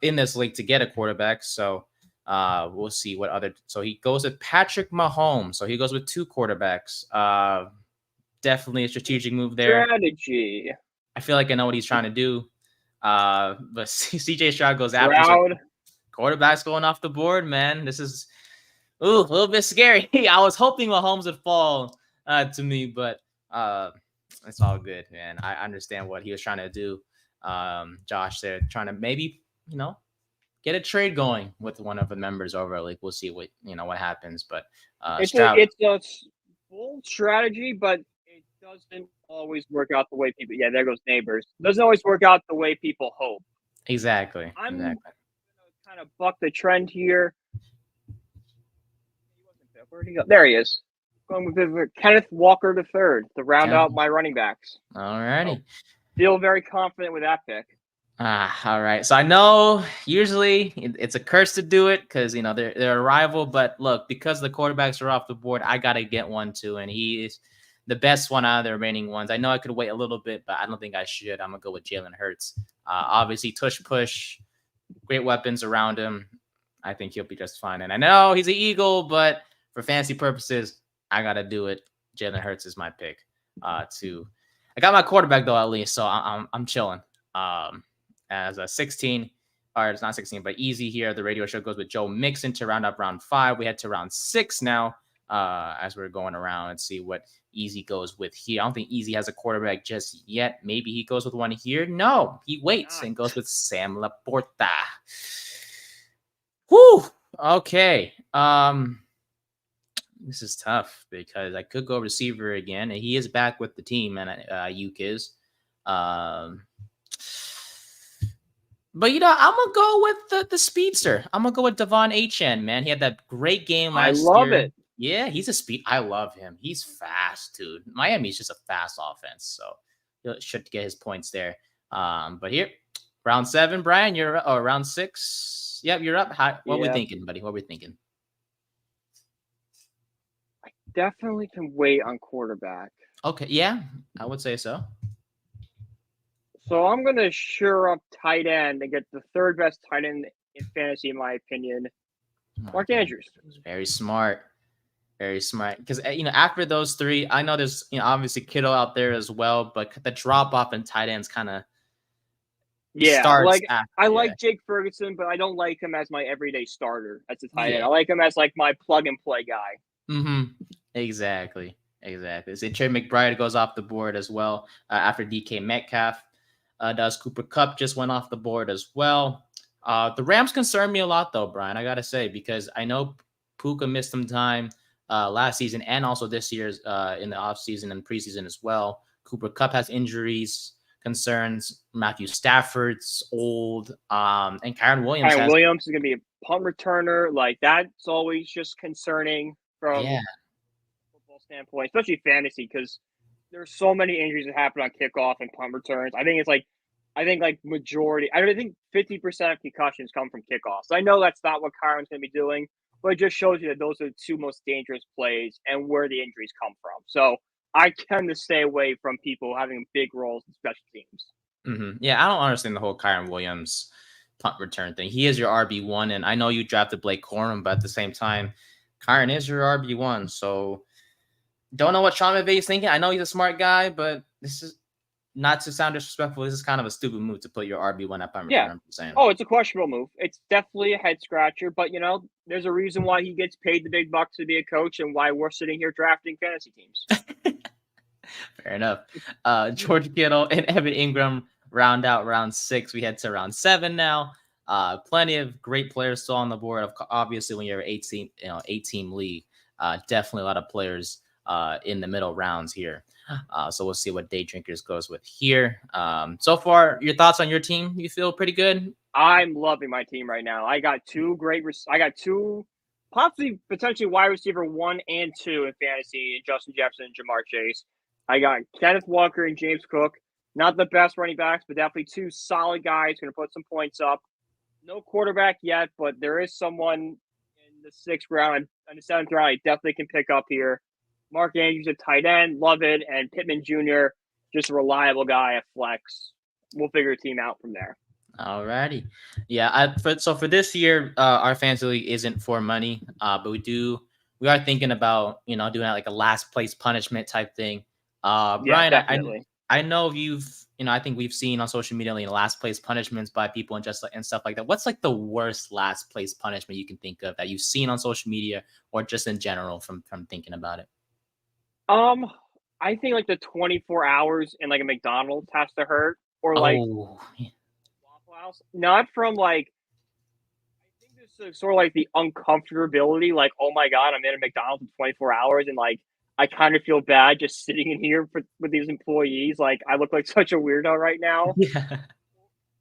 in this league to get a quarterback. So we'll see what other. So he goes with Patrick Mahomes. So he goes with 2 quarterbacks. Definitely a strategic move there. Strategy. I feel like I know what he's trying to do. But CJ Stroud goes after. So quarterbacks going off the board, man. This is a little bit scary. I was hoping Mahomes would fall to me, but it's all good, man. I understand what he was trying to do. Josh there trying to maybe, get a trade going with one of the members over. Like we'll see what happens. But it's a bold strategy, but it doesn't always work out the way people. Yeah, there goes Nabers. It doesn't always work out the way people hope. Exactly. I'm gonna kind of buck the trend here. Where did he go? There he is. Going with Kenneth Walker III to round out my running backs. All righty. Feel very confident with that pick. All right. So I know usually it's a curse to do it because they're a rival, but look, because the quarterbacks are off the board, I gotta get one too, and he is the best one out of the remaining ones. I know I could wait a little bit, but I don't think I should. I'm gonna go with Jalen Hurts. Obviously, tush push, great weapons around him. I think he'll be just fine. And I know he's an Eagle, but for fantasy purposes, I gotta do it. Jalen Hurts is my pick. I got my quarterback though at least, so I'm chilling. As a 16, or it's not 16, but easy here. The radio show goes with Joe Mixon to round up round 5. We head to round 6 now. As we're going around and see what Easy goes with here. I don't think Easy has a quarterback just yet. Maybe he goes with one here. No, he waits and goes with Sam Laporta. Whew. Okay. This is tough because I could go receiver again, and he is back with the team, and Ayuk is. But I'm gonna go with the speedster. I'm gonna go with Devon Achane, man. He had that great game last year. I love it. Yeah, he's a speed. I love him. He's fast, dude. Miami's just a fast offense, so he should get his points there. But here, round 7, Brian, you're round 6. Yep, you're up. What are we thinking, buddy? What are we thinking? I definitely can wait on quarterback. Okay, yeah, I would say so. So I'm going to shore up tight end and get the 3rd best tight end in fantasy, in my opinion. Mark Andrews. Very smart. Very smart. Because, after those 3, I know there's, obviously Kittle out there as well, but the drop off in tight ends kind of starts after. I like Jake Ferguson, but I don't like him as my everyday starter as a tight end. I like him as my plug and play guy. Mm-hmm. Exactly. So Trey McBride goes off the board as well after DK Metcalf. Does Cooper Kupp just went off the board as well. The Rams concern me a lot, though, Brian, I got to say, because I know Puka missed some time last season and also this year's in the offseason and preseason as well. Cooper Kupp has injuries, concerns. Matthew Stafford's old, and Kyren Williams. Kyren Williams is going to be a punt returner. That's always just concerning from a football standpoint, especially fantasy, because there's so many injuries that happen on kickoff and punt returns. I think majority. I think 50% of concussions come from kickoffs. I know that's not what Kyron's going to be doing, but it just shows you that those are the two most dangerous plays and where the injuries come from. So I tend to stay away from people having big roles in special teams. Yeah, I don't understand the whole Kyron Williams punt return thing. He is your RB1, and I know you drafted Blake Corum, but at the same time, Kyron is your RB1. So don't know what Sean McVay is thinking. I know he's a smart guy, but this is not to sound disrespectful. This is kind of a stupid move to put your RB1 at punt return. Yeah. I'm just saying. Oh, it's a questionable move. It's definitely a head scratcher, but there's a reason why he gets paid the big bucks to be a coach and why we're sitting here drafting fantasy teams. Fair enough. George Kittle and Evan Ingram round out round 6. We head to round 7 now. Plenty of great players still on the board. Obviously, when you're an 8-team league, definitely a lot of players in the middle rounds here. So we'll see what Day Drinkers goes with here. So far, your thoughts on your team? You feel pretty good? I'm loving my team right now. I got two possibly potentially wide receiver 1 and 2 in fantasy, Justin Jefferson and Jamar Chase. I got Kenneth Walker and James Cook. Not the best running backs, but definitely two solid guys going to put some points up. No quarterback yet, but there is someone in the 6th round and the 7th round I definitely can pick up here. Mark Andrews at tight end, love it, and Pittman Jr., just a reliable guy at flex. We'll figure a team out from there. Alrighty. Yeah, for this year, our fantasy league isn't for money, but we are thinking about doing like a last place punishment type thing. Brian, definitely. I know I think we've seen on social media last place punishments by people and stuff like that. What's like the worst last place punishment you can think of that you've seen on social media or just in general from thinking about it? I think like the 24 hours in like a McDonald's has to hurt, or like Waffle House. Not from like, I think this is sort of like the uncomfortability, like, oh my god, I'm in a McDonald's for 24 hours, and like I kind of feel bad just sitting in here with these employees. Like I look like such a weirdo right now. Yeah.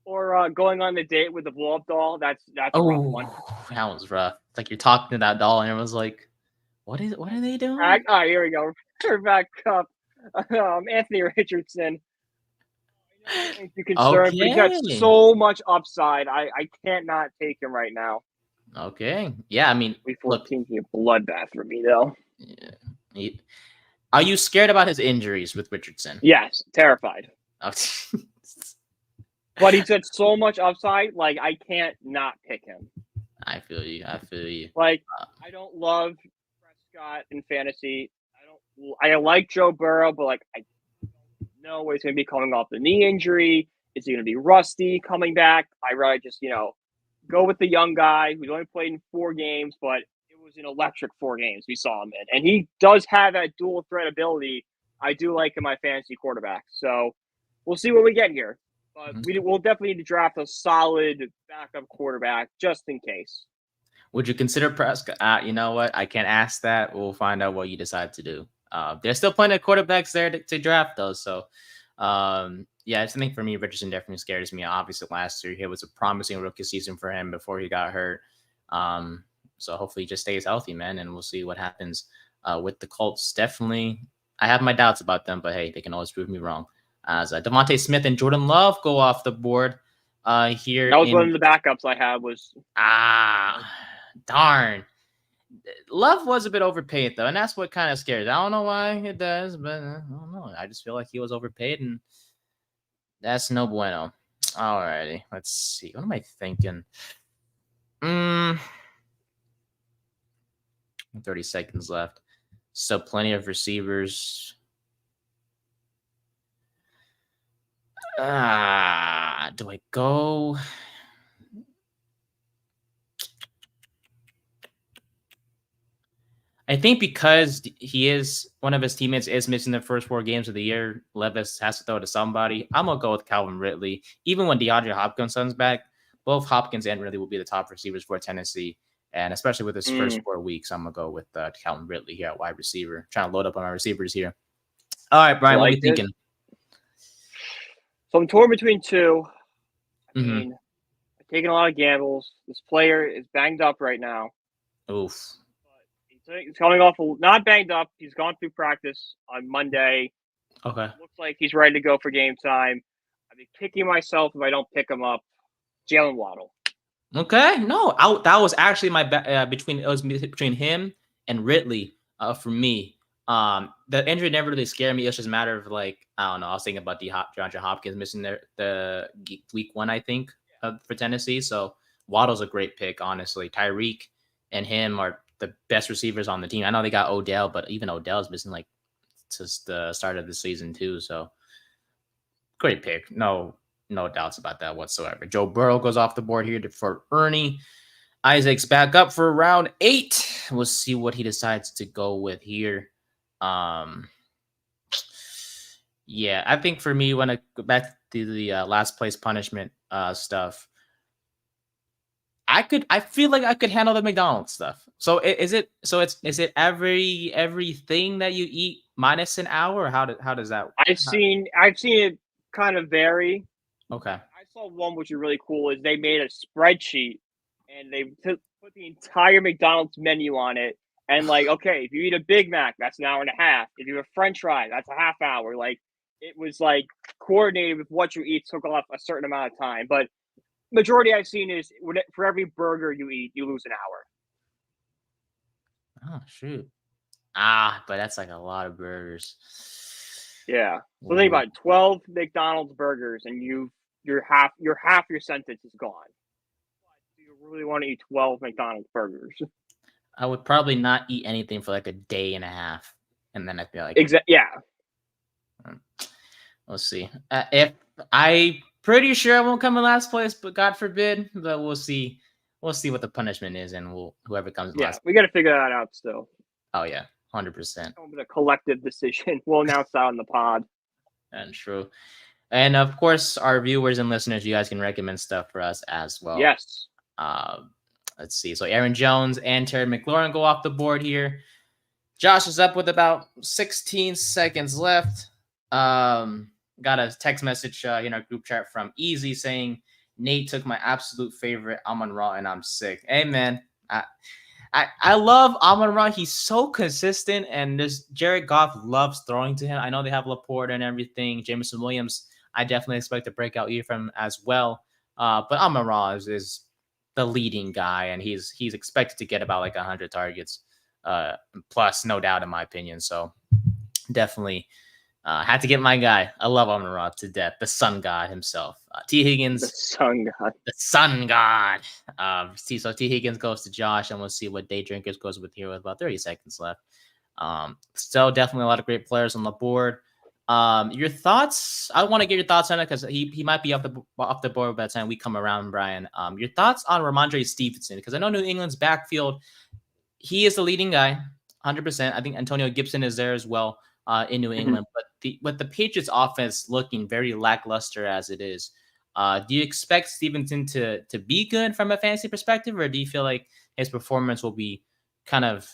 Or going on the date with the blow up doll. That's a rough one. That was rough. It's like you're talking to that doll and everyone's like, what are they doing? Here we go. Turn back up. Anthony Richardson. You're concerned, but he's got so much upside. I can't not take him right now. Okay. Yeah, I mean, Week 14 be a bloodbath for me, though. Yeah. Are you scared about his injuries with Richardson? Yes, terrified. Oh. But he's got so much upside, like I can't not pick him. I feel you. Like I don't love Prescott in fantasy. I like Joe Burrow, but like I don't know he's going to be coming off the knee injury. Is he going to be rusty coming back? I rather just go with the young guy who's only played in 4 games, but it was an electric 4 games we saw him in, and he does have that dual threat ability. I do like in my fantasy quarterback, so we'll see what we get here. But we'll definitely need to draft a solid backup quarterback just in case. Would you consider Prescott? You know what? I can't ask that. We'll find out what you decide to do. There's still plenty of quarterbacks there to draft, though. So, yeah, I think for me, Richardson definitely scares me. Obviously, last year, it was a promising rookie season for him before he got hurt. So hopefully he just stays healthy, man, and we'll see what happens with the Colts. Definitely, I have my doubts about them, but hey, they can always prove me wrong. As Devontae Smith and Jordan Love go off the board here. That was one of the backups I had was. Darn. Love was a bit overpaid, though, and that's what kind of scares. I don't know why it does, but I don't know. I just feel like he was overpaid, and that's no bueno. Alrighty, let's see. What am I thinking? 30 seconds left. So plenty of receivers. Do I go? I think because one of his teammates is missing the first 4 games of the year, Levis has to throw to somebody. I'm going to go with Calvin Ridley. Even when DeAndre Hopkins comes back, both Hopkins and Ridley will be the top receivers for Tennessee. And especially with his first 4 weeks, I'm going to go with Calvin Ridley here at wide receiver. Trying to load up on my receivers here. All right, Brian, what are you thinking? So I'm torn between 2. I mean, I'm taking a lot of gambles. This player is banged up right now. Oof. He's coming off not banged up. He's gone through practice on Monday. Okay. Looks like he's ready to go for game time. I'd be kicking myself if I don't pick him up. Jalen Waddle. Okay. No, that was actually my between him and Ridley. For me, the injury never really scared me. It's just a matter of like I don't know. I was thinking about DeAndre Hopkins missing the week 1, I think, for Tennessee. So Waddle's a great pick, honestly. Tyreek and him are the best receivers on the team. I know they got Odell, but even Odell's missing like since the start of the season too. So great pick. No doubts about that whatsoever. Joe Burrow goes off the board here for Ernie. Isaac's back up for round 8. We'll see what he decides to go with here. Yeah, I think for me, when I go back to the last place punishment stuff, I feel like I could handle the McDonald's stuff. So is it everything that you eat minus an hour, or how does that? I've seen it kind of vary. Okay. I saw one which is really cool. Is they made a spreadsheet and they put the entire McDonald's menu on it. And like, okay, if you eat a Big Mac, that's an hour and a half. If you have a French fry, that's a half hour. Like it was like coordinated with what you eat took off a certain amount of time. But majority I've seen is for every burger you eat, you lose an hour. Oh shoot. But that's like a lot of burgers. Yeah. So think about it, 12 McDonald's burgers and your half your sentence is gone. Do you really want to eat 12 McDonald's burgers? I would probably not eat anything for like a day and a half, and then I'd be like, yeah. We'll see. If I pretty sure I won't come in last place, but God forbid. But we'll see. We'll see what the punishment is, and whoever comes last. We got to figure that out still. Oh yeah, 100%. A collective decision. We'll announce that on the pod. And true. And of course, our viewers and listeners, you guys can recommend stuff for us as well. Yes. Let's see. So Aaron Jones and Terry McLaurin go off the board here. Josh is up with about 16 seconds left. Got a text message in our group chat from Easy saying Nate took my absolute favorite Amon-Ra and I'm sick. Hey man, I love Amon-Ra. He's so consistent, and this Jared Goff loves throwing to him. I know they have Laporte and everything. Jameson Williams, I definitely expect a breakout year from him as well. But Amon-Ra is the leading guy, and he's expected to get about like 100 targets plus, no doubt, in my opinion. So definitely had to get my guy. I love Amon-Ra to death, the sun god himself. T. Higgins, the sun god. So T. Higgins goes to Josh, and we'll see what Day Drinkers goes with here with about 30 seconds left. Still definitely a lot of great players on the board. Your thoughts? I want to get your thoughts on it because he might be off the board by the time we come around, Brian. Your thoughts on Ramondre Stevenson? Because I know New England's backfield, he is the leading guy, 100%. I think Antonio Gibson is there as well in New England. But with the Patriots offense looking very lackluster as it is, do you expect Stevenson to be good from a fantasy perspective, or do you feel like his performance will be kind of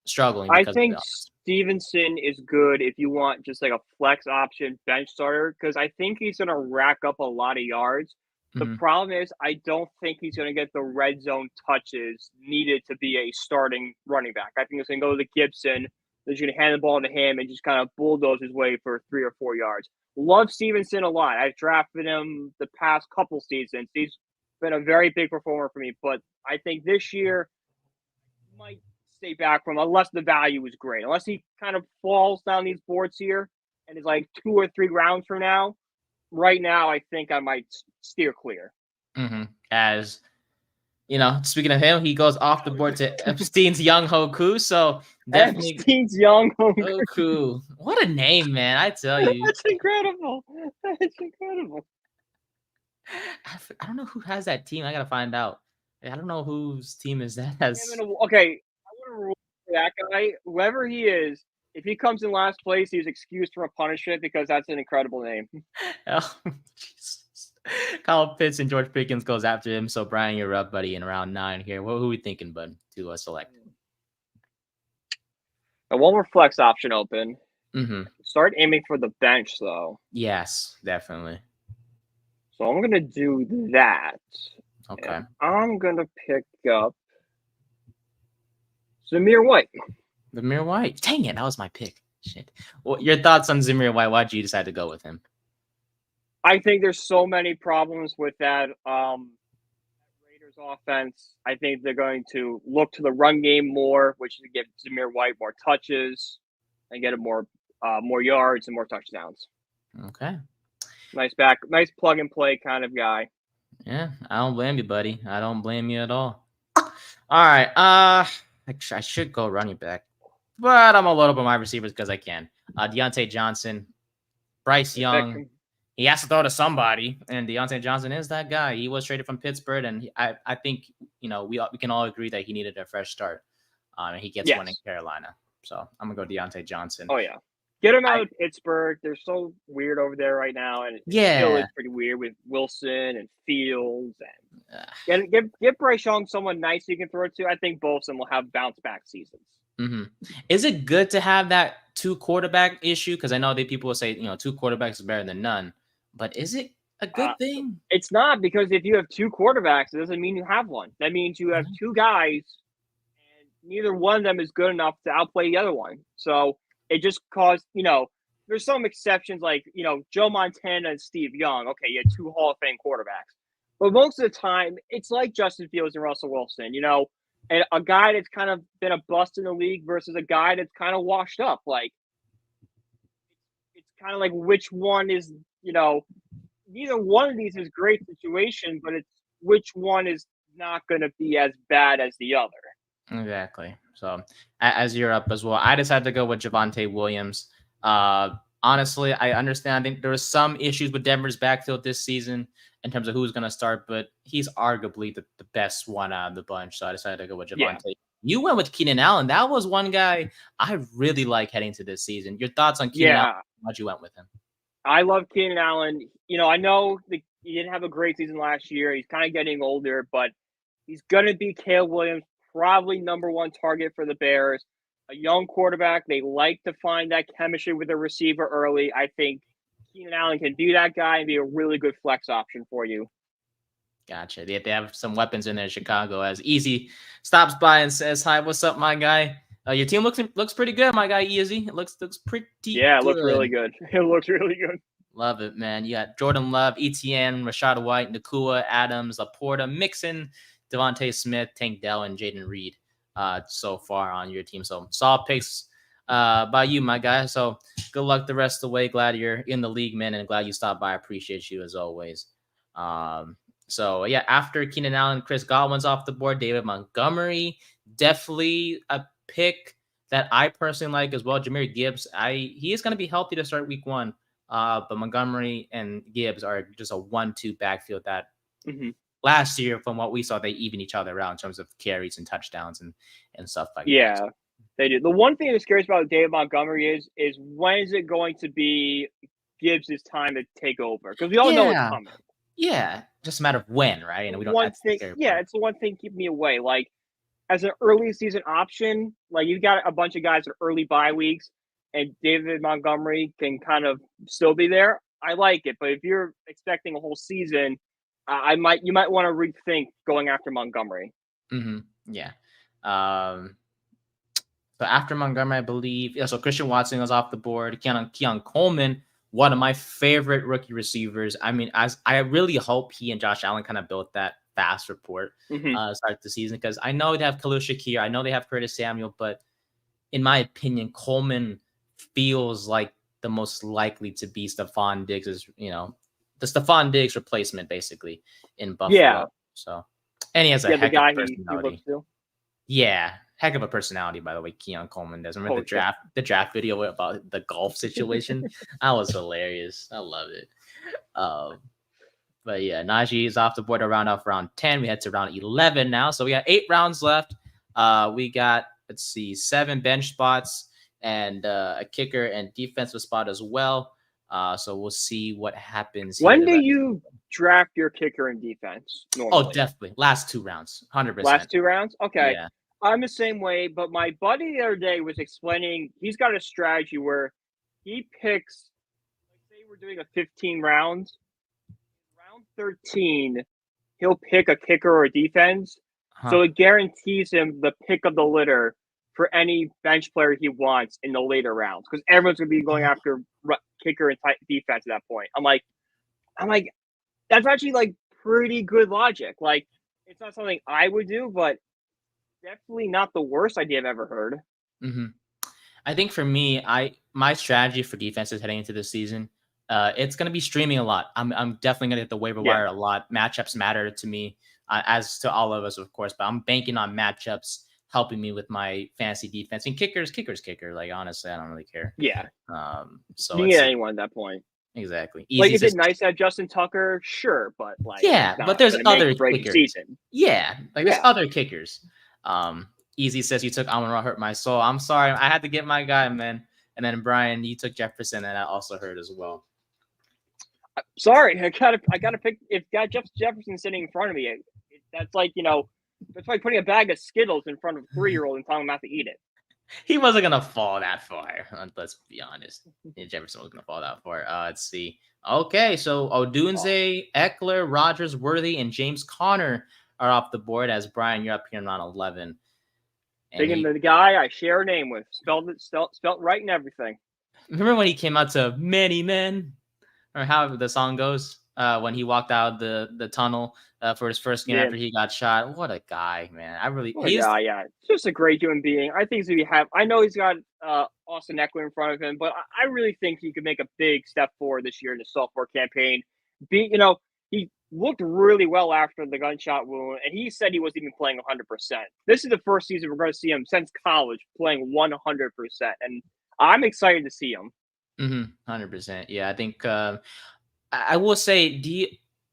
struggling? I think Stevenson is good if you want just like a flex option bench starter, because I think he's going to rack up a lot of yards. The problem is I don't think he's going to get the red zone touches needed to be a starting running back. I think it's going to go to Gibson. He's going to hand the ball to him and just kind of bulldoze his way for 3 or 4 yards. Love Stevenson a lot. I've drafted him the past couple seasons. He's been a very big performer for me, but I think this year might stay back from, unless the value is great. Unless he kind of falls down these boards here and is like 2 or 3 rounds from now. Right now, I think I might steer clear. As you know, speaking of him, he goes off the board to Epstein's Young Hoku. So definitely Epstein's Young Hoku. What a name, man! I tell you, that's incredible. That's incredible. I don't know who has that team. I gotta find out. I don't know whose team is that. Okay, I want to rule that guy. Whoever he is, if he comes in last place, he's excused from a punishment because that's an incredible name. Oh, Jesus. Kyle Pitts and George Pickens goes after him. So Brian, you're up, buddy, in round 9 here. Who are we thinking, bud, to select? One more flex option open. Start aiming for the bench, though. Yes, definitely. So I'm gonna do that. Okay. I'm gonna pick up Zamir White. Zamir White. Dang it, that was my pick. Shit. Well, your thoughts on Zamir White? Why'd you decide to go with him? I think there's so many problems with that Raiders offense. I think they're going to look to the run game more, which is to give Zamir White more touches and get him more yards and more touchdowns. Okay. Nice plug and play kind of guy. Yeah, I don't blame you, buddy. I don't blame you at all. All right. I should go running back, but I'm a load up on my receivers because I can. Deontay Johnson, Bryce Young. He has to throw to somebody, and Deontay Johnson is that guy. He was traded from Pittsburgh, and I think we can all agree that he needed a fresh start. And he gets one in Carolina. So I'm gonna go Deontay Johnson. Oh yeah. Get him out of Pittsburgh. They're so weird over there right now, and it still is pretty weird with Wilson and Fields. And get Bryce Young someone nice you can throw to. I think both of them will have bounce back seasons. Mm-hmm. Is it good to have that 2 quarterback issue? Because I know that people will say 2 quarterbacks is better than none, but is it a good thing? It's not, because if you have 2 quarterbacks, it doesn't mean you have one. That means you have 2 guys, and neither one of them is good enough to outplay the other one. So it just caused, there's some exceptions like, Joe Montana and Steve Young. Okay, you had 2 Hall of Fame quarterbacks. But most of the time, it's like Justin Fields and Russell Wilson, and a guy that's kind of been a bust in the league versus a guy that's kind of washed up. Like, it's kind of like which one is, neither one of these is great situation, but it's which one is not going to be as bad as the other. Exactly. So as you're up as well, I decided to go with Javonte Williams. Honestly, I understand. I think there were some issues with Denver's backfield this season in terms of who's going to start, but he's arguably the best one out of the bunch. So I decided to go with Javonte. Yeah. You went with Keenan Allen. That was one guy I really like heading to this season. Your thoughts on Keenan Allen? Why'd you went with him? I love Keenan Allen. I know he didn't have a great season last year. He's kind of getting older, but he's going to be Caleb Williams, probably number 1 target for the Bears. A young quarterback. They like to find that chemistry with the receiver early. I think Keenan Allen can be that guy and be a really good flex option for you. Gotcha. They have some weapons in there in Chicago. As Easy stops by and says, "Hi, what's up, my guy? Your team looks pretty good, my guy. Easy. It looks pretty. Yeah, it good. looks really good. It looks really good. Love it, man. You got Jordan Love, ETN, Rashad White, Nakua, Adams, Laporta, Mixon, Devontae Smith, Tank Dell, and Jaden Reed. So far on your team. So solid picks by you, my guy. So good luck the rest of the way. Glad you're in the league, man, and glad you stopped by. I appreciate you as always. So yeah, after Keenan Allen, Chris Godwin's off the board. David Montgomery, definitely a pick that I personally like as well. Jahmyr Gibbs, he is going to be healthy to start week 1. But Montgomery and Gibbs are just a 1-2 backfield that last year, from what we saw, they even each other out in terms of carries and touchdowns and stuff like that. Yeah, they do. The one thing that's curious about David Montgomery is when is it going to be Gibbs' time to take over? Because we all know it's coming. Yeah, just a matter of when, right? And we don't. It's the one thing keeping me away. Like, as an early season option, like you got a bunch of guys with early bye weeks, and David Montgomery can kind of still be there. I like it, but if you're expecting a whole season, you might want to rethink going after Montgomery. Mm-hmm. Yeah. So after Montgomery, I believe, so Christian Watson was off the board. Keon Coleman, one of my favorite rookie receivers. I mean, I really hope he and Josh Allen kind of built that fast report start the season, because I know they have Khalil Shakir, I know they have Curtis Samuel, but in my opinion, Coleman feels like the most likely to be Stephon Diggs' the Stephon Diggs replacement, basically, in Buffalo. Yeah. So, and he has a heck of a personality. Yeah, heck of a personality, by the way. Keon Coleman does. Remember the draft video about the golf situation? That was hilarious. I love it. But yeah, Najee is off the board to round off round 10. We head to round 11 now. So we got 8 rounds left. We got, 7 bench spots and a kicker and defensive spot as well. So we'll see what happens. When do you draft your kicker and defense normally? Oh, definitely. Last 2 rounds. 100%. Last 2 rounds? Okay. Yeah. I'm the same way, but my buddy the other day was explaining he's got a strategy where he picks, let's say we're doing a 15 rounds. Round 13, he'll pick a kicker or a defense. So it guarantees him the pick of the litter for any bench player he wants in the later rounds because everyone's going to be going after kicker and tight defense at that point. I'm like, that's actually like pretty good logic. Like, it's not something I would do, but definitely not the worst idea I've ever heard. Mm-hmm. I think for me, my strategy for defenses heading into this season, it's going to be streaming a lot. I'm definitely going to hit the waiver wire a lot. Matchups matter to me, as to all of us, of course. But I'm banking on matchups helping me with my fantasy defense and kicker. Like honestly, I don't really care. Yeah. So You can let's get see. anyone at that point. Exactly. Like, Easy is it says, nice to have Justin Tucker? Sure, but like, yeah, it's but not there's going to make other or break your kickers. season. Yeah, like there's Yeah. other kickers. Easy says you took Amon-Ra, hurt my soul. I'm sorry, I had to get my guy, man. And then Brian, you took Jefferson, and that also hurt as well. Sorry, I gotta pick. If got Jefferson sitting in front of me, that's like that's like putting a bag of Skittles in front of a 3-year-old and telling him not to eat it. He wasn't gonna fall that far. Let's be honest. Jefferson was gonna fall that far. Let's see. Okay, so Odunze, Eckler, Rogers, Worthy, and James Conner are off the board. As Brian, you're up here in round 11. Thinking the guy I share a name with, spelled right and everything. Remember when he came out to Many Men, or how the song goes? When he walked out the tunnel for his first game after he got shot. What a guy, man! Yeah, just a great human being. I think I know he's got Austin Eckler in front of him, but I really think he could make a big step forward this year in the sophomore campaign. He looked really well after the gunshot wound, and he said he wasn't even playing 100%. This is the first season we're going to see him since college playing 100%, and I'm excited to see him. 100%. Yeah, I think I will say,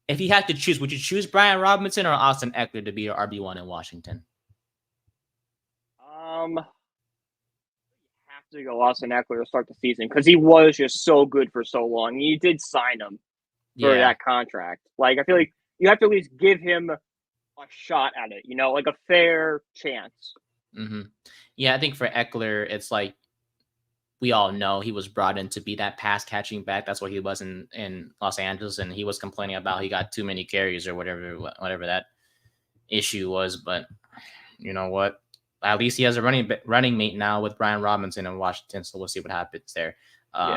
if you had to choose, would you choose Brian Robinson or Austin Eckler to be your RB1 in Washington? Have to go Austin Eckler to start the season because he was just so good for so long. You did sign him for that contract. Like, I feel like you have to at least give him a shot at it, like a fair chance. Mm-hmm. Yeah, I think for Eckler, it's like we all know he was brought in to be that pass catching back. That's what he was in Los Angeles, and he was complaining about he got too many carries or whatever that issue was. But you know what? At least he has a running mate now with Brian Robinson in Washington, so we'll see what happens there.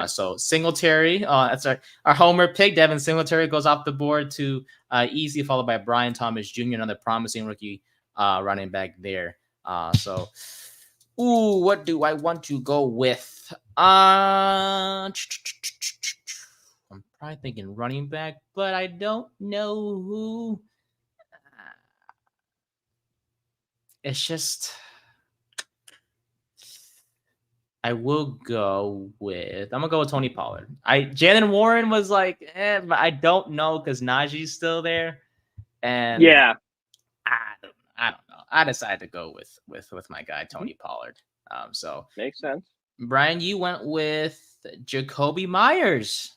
So Singletary, that's our homer pick. Devin Singletary goes off the board to Easy, followed by Brian Thomas Jr., another promising rookie running back there. What do I want to go with? I'm probably thinking running back, but I don't know who. It's just I will go with. I'm gonna go with Tony Pollard. Jalen Warren was like, but I don't know because Najee's still there, and yeah, I don't know. I decided to go with my guy Tony Pollard. So makes sense. Brian, you went with Jacoby Myers.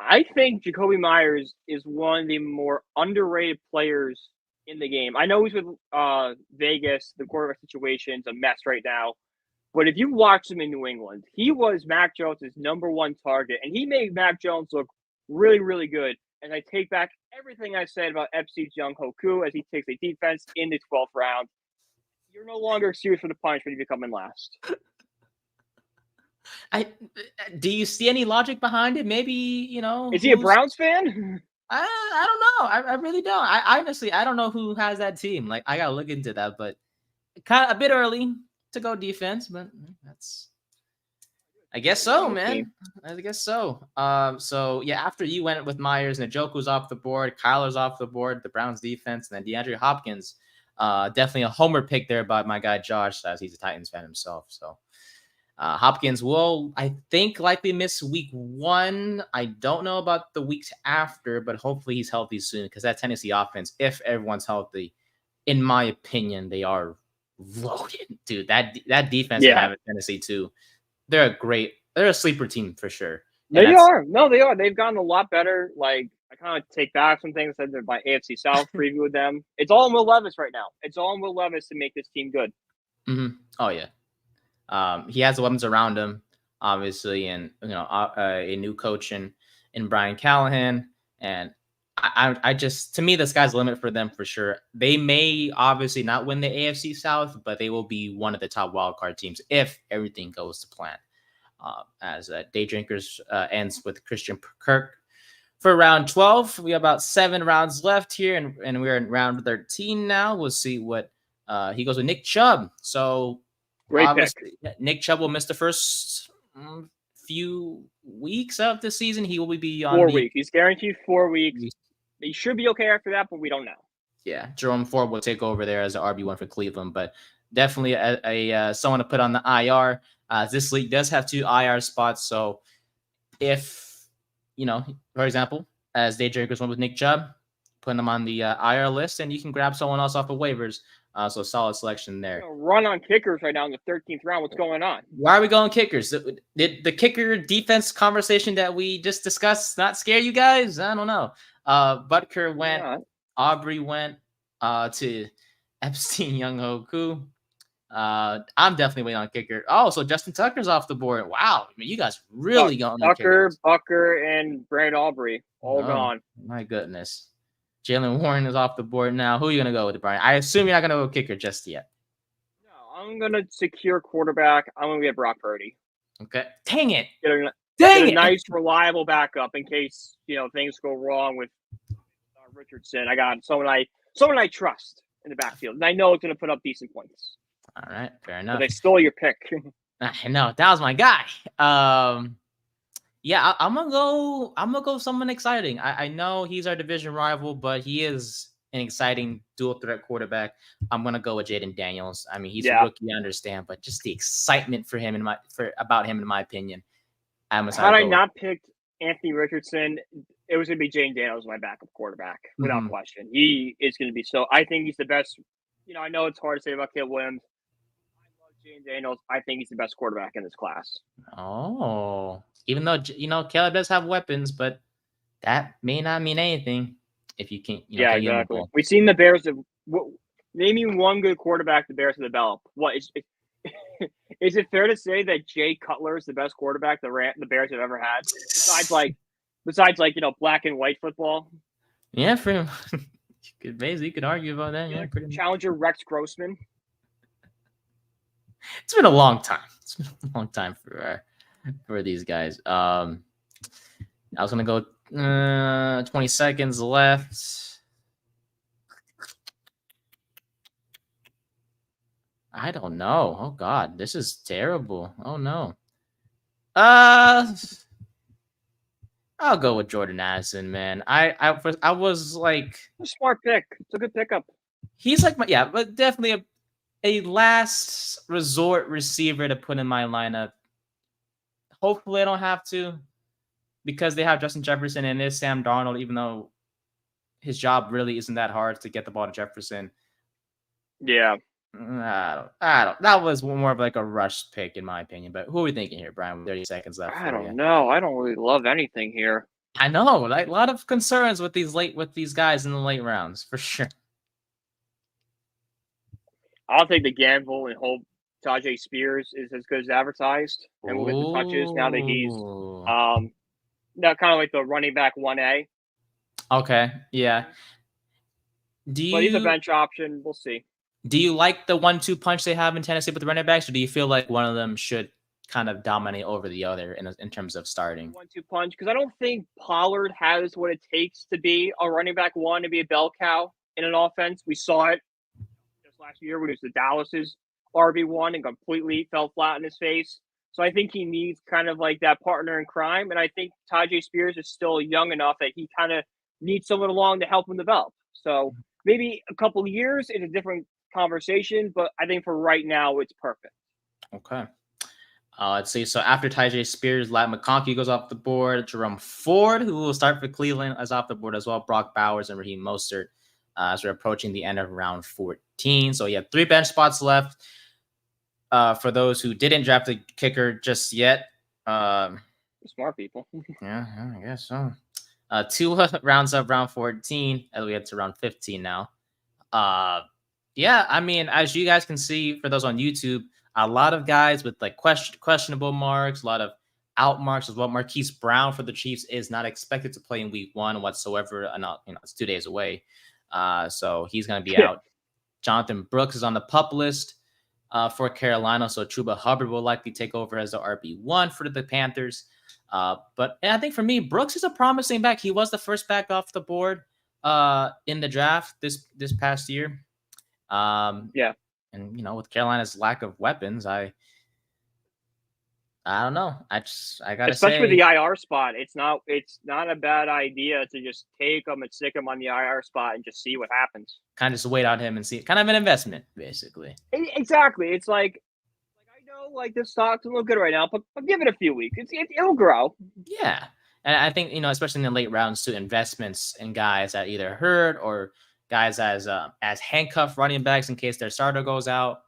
I think Jacoby Myers is one of the more underrated players in the game. I know he's with Vegas. The quarterback situation's a mess right now. But if you watch him in New England, he was Mac Jones' number one target, and he made Mac Jones look really, really good. And I take back everything I said about FC Jung Hoku as he takes a defense in the 12th round. You're no longer excused for the punishment if you come in last. Do you see any logic behind it? Maybe, Is he a Browns fan? I don't know. I really don't. I honestly, I don't know who has that team. Like, I gotta look into that, but kind of a bit early to go defense, but I guess so, man. I guess so. So yeah, after you went with Myers, Njoku's off the board, Kyler's off the board, the Browns defense, and then DeAndre Hopkins. Definitely a homer pick there by my guy Josh, as he's a Titans fan himself. So Hopkins will, I think, likely miss week 1. I don't know about the weeks after, but hopefully he's healthy soon because that Tennessee offense, if everyone's healthy, in my opinion, they are loaded, dude. That defense they have at Tennessee too. They're a sleeper team for sure. They are. No, they are. They've gotten a lot better. Like, I kind of take back some things I said by AFC South preview with them. It's all in Will Levis right now. It's all in Will Levis to make this team good. Mm-hmm. Oh yeah. He has the weapons around him, obviously, and a new coach in Brian Callahan, and I just, to me, the sky's the limit for them for sure. They may obviously not win the AFC South, but they will be one of the top wildcard teams if everything goes to plan. As Day Drinkers ends with Christian Kirk for round 12. We have about 7 rounds left here, and we're in round 13 now. We'll see what he goes with Nick Chubb. So Great pick. obviously, Nick Chubb will miss the first few weeks of the season. He will be on 4 weeks. He's guaranteed 4 weeks. He should be okay after that, but we don't know. Yeah, Jerome Ford will take over there as an RB1 for Cleveland, but definitely a someone to put on the IR. This league does have 2 IR spots, so if, for example, as Day Drinkers went with Nick Chubb, putting them on the IR list, and you can grab someone else off of waivers. So solid selection there. Run on kickers right now in the 13th round. What's going on? Why are we going kickers? Did the kicker defense conversation that we just discussed not scare you guys? I don't know. Butker went. Yeah. Aubrey went to Epstein Young Hoku. I'm definitely waiting on kicker. Oh, so Justin Tucker's off the board. Wow. I mean, you guys really going Tucker, Bucker, and Brad Aubrey all gone. My goodness. Jalen Warren is off the board now. Who are you going to go with, Brian? I assume you're not going to go kicker just yet. No, I'm going to secure quarterback. I'm going to get Brock Purdy. Okay. Dang it. Get a nice, reliable backup in case, things go wrong with Richardson. I got someone I trust in the backfield. And I know it's going to put up decent points. All right. Fair enough. But I stole your pick. I know. That was my guy. Yeah, I'm gonna go someone exciting. I know he's our division rival, but he is an exciting dual threat quarterback. I'm gonna go with Jaden Daniels. I mean, he's a rookie, I understand, but just the excitement for him about him, in my opinion. Had I not picked Anthony Richardson, it was gonna be Jaden Daniels, my backup quarterback, without question. He is gonna be so. I think he's the best. I know it's hard to say about Caleb Williams. Jaden Daniels, I think he's the best quarterback in this class. Oh, even though Caleb does have weapons, but that may not mean anything if you can't. Yeah, exactly. We've seen the Bears. Name me one good quarterback the Bears have developed. What is it fair to say that Jay Cutler is the best quarterback the Bears have ever had? Besides black and white football. Yeah, for him, you could argue about that. Yeah, pretty Challenger Rex Grossman. It's been a long time. It's been a long time for these guys. I was gonna go 20 seconds left. I don't know. Oh God, this is terrible. Oh no. I'll go with Jordan Addison, man. I was like, a smart pick. It's a good pickup. He's like but definitely a last resort receiver to put in my lineup. Hopefully I don't have to, because they have Justin Jefferson and there's Sam Darnold, even though his job really isn't that hard to get the ball to Jefferson. Yeah. I don't. That was more of like a rush pick, in my opinion. But who are we thinking here, Brian? 30 seconds left. I don't know. I don't really love anything here. I know. Like, a lot of concerns with these guys in the late rounds, for sure. I'll take the gamble and hope Tajay Spears is as good as advertised and will get the touches now that he's now kind of like the running back 1A. Okay, yeah. But he's a bench option. We'll see. Do you like the 1-2 punch they have in Tennessee with the running backs, or do you feel like one of them should kind of dominate over the other in terms of starting? 1-2 punch, because I don't think Pollard has what it takes to be a running back 1, to be a bell cow in an offense. We saw it just last year when it was the Dallas's RB1 and completely fell flat in his face. So I think he needs kind of like that partner in crime, and I think Tajay Spears is still young enough that he kind of needs someone along to help him develop. So maybe a couple of years in a different conversation, but I think for right now it's perfect. Okay. Let's see. So after Tajay Spears, Lat McConkey goes off the board. Jerome Ford, who will start for Cleveland, is off the board as well. Brock Bowers and Raheem Mostert as we're approaching the end of round 14. So you have 3 bench spots left. For those who didn't draft a kicker just yet. Smart people. Yeah, I guess so. 2 rounds up round 14, as we get to round 15 now. Yeah, I mean, as you guys can see, for those on YouTube, a lot of guys with like questionable marks, a lot of outmarks as well. Marquise Brown for the Chiefs is not expected to play in week 1 whatsoever. It's 2 days away. So he's going to be out. Jonathan Brooks is on the PUP list for Carolina. So Chuba Hubbard will likely take over as the RB1 for the Panthers. But I think for me, Brooks is a promising back. He was the first back off the board in the draft this past year. And with Carolina's lack of weapons, I don't know. I gotta especially say, with the IR spot, it's not a bad idea to just take him and stick him on the IR spot and just see what happens. Kind of just wait on him and see. Kind of an investment, basically. Exactly. It's like I know this stock's a little good right now, but give it a few weeks. It'll grow. Yeah. And I think, especially in the late rounds, to investments in guys that either hurt or guys as handcuff running backs in case their starter goes out.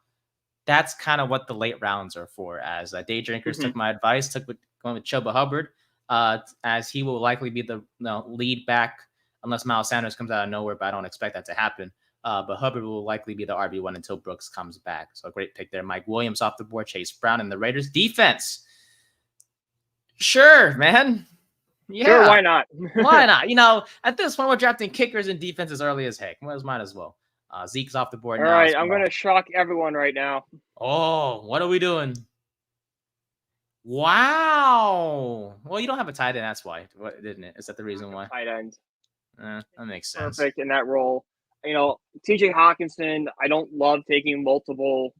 That's kind of what the late rounds are for. As day drinkers took my advice, going with Chuba Hubbard, as he will likely be the lead back unless Miles Sanders comes out of nowhere, but I don't expect that to happen. But Hubbard will likely be the RB1 until Brooks comes back. So a great pick there. Mike Williams off the board, Chase Brown, and the Raiders defense. Sure, man. Yeah. Sure, why not? Why not? At this point, we're drafting kickers and defense as early as heck. Might as well. Zeke's off the board now. All right, I'm going to shock everyone right now. Oh, what are we doing? Wow. Well, you don't have a tight end. That's why, didn't it? Is that the reason why? Tight end. That makes sense. Perfect in that role. TJ Hawkinson, I don't love taking multiple,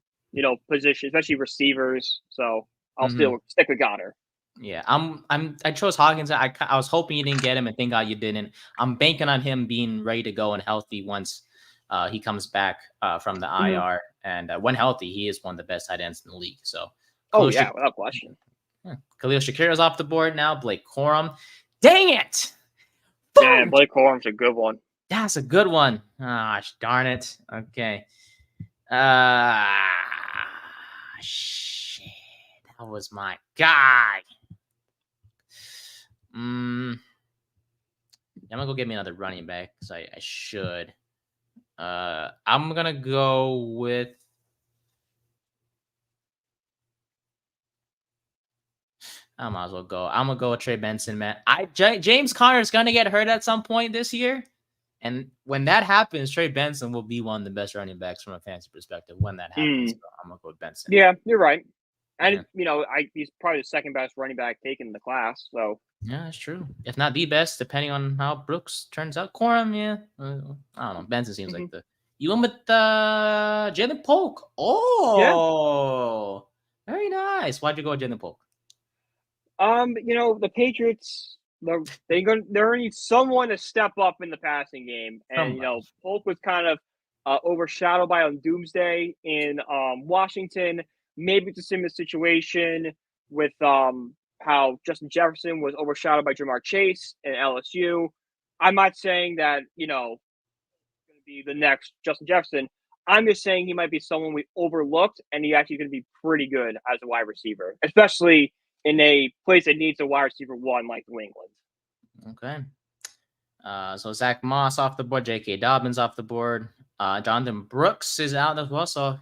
positions, especially receivers. So I'll still stick with Goddard. Yeah, I chose Hawkinson. I was hoping you didn't get him, and thank God you didn't. I'm banking on him being ready to go and healthy once he comes back from the IR. And when healthy, he is one of the best tight ends in the league. So, without question. Khalil Shakir is off the board now. Blake Corum. Dang it! Yeah, Blake Corum's a good one. That's a good one. Gosh, darn it. Okay. Shit. That was my guy. I'm gonna go get me another running back because I should. I'm gonna go with. I might as well go. I'm gonna go with Trey Benson, man. James Conner is gonna get hurt at some point this year, and when that happens, Trey Benson will be one of the best running backs from a fantasy perspective. When that happens, so I'm gonna go with Benson. Yeah, you're right. And he's probably the second best running back taken in the class. So yeah, that's true. If not the best, depending on how Brooks turns out. Corum, yeah, I don't know. Benson seems like the. You went with Jalen Polk. Oh, yeah. Very nice. Why'd you go with Jalen Polk? The Patriots, they need someone to step up in the passing game, and Polk was kind of overshadowed by on Doomsday in Washington. Maybe it's a similar situation with how Justin Jefferson was overshadowed by Jamar Chase and LSU. I'm not saying that going to be the next Justin Jefferson. I'm just saying he might be someone we overlooked, and he's actually going to be pretty good as a wide receiver, especially in a place that needs a wide receiver one like New England. Okay. So Zach Moss off the board, J.K. Dobbins off the board. Jonathan Brooks is out as well. So,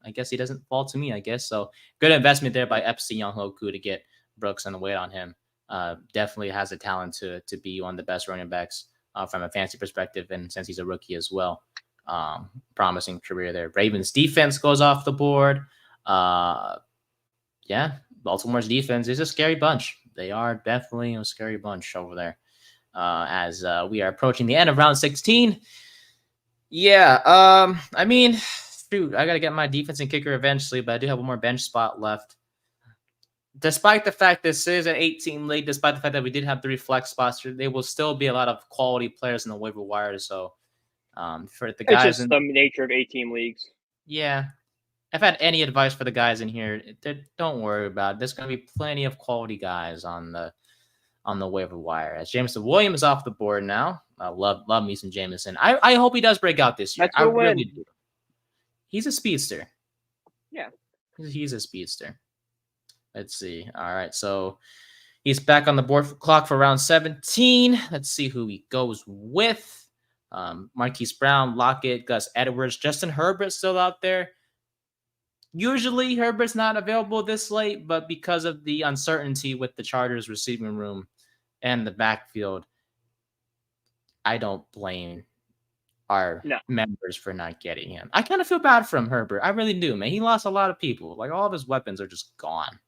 I guess he doesn't fall to me, I guess. So good investment there by FC Younghoku to get Brooks and the weight on him. Definitely has the talent to be one of the best running backs from a fantasy perspective. And since he's a rookie as well, promising career there. Ravens defense goes off the board. Yeah. Baltimore's defense is a scary bunch. They are definitely a scary bunch over there. As we are approaching the end of round 16. Yeah, I mean, shoot, I got to get my defense and kicker eventually, but I do have one more bench spot left. Despite the fact this is an 8-team league, despite the fact that we did have 3 flex spots, there will still be a lot of quality players in the waiver wire. So for the guys, it's just the nature of 8-team leagues. Yeah. If I had any advice for the guys in here, don't worry about it. There's going to be plenty of quality guys on the waiver wire. As Jameson Williams is off the board now. I love me some Jameson. I hope he does break out this year. I really do. He's a speedster. Yeah. He's a speedster. Let's see. All right. So he's back on the board clock for round 17. Let's see who he goes with. Marquise Brown, Lockett, Gus Edwards, Justin Herbert still out there. Usually Herbert's not available this late, but because of the uncertainty with the Chargers receiving room and the backfield, I don't blame our No. members for not getting him. I kind of feel bad for him, Herbert. I really do, man. He lost a lot of people. Like all of his weapons are just gone.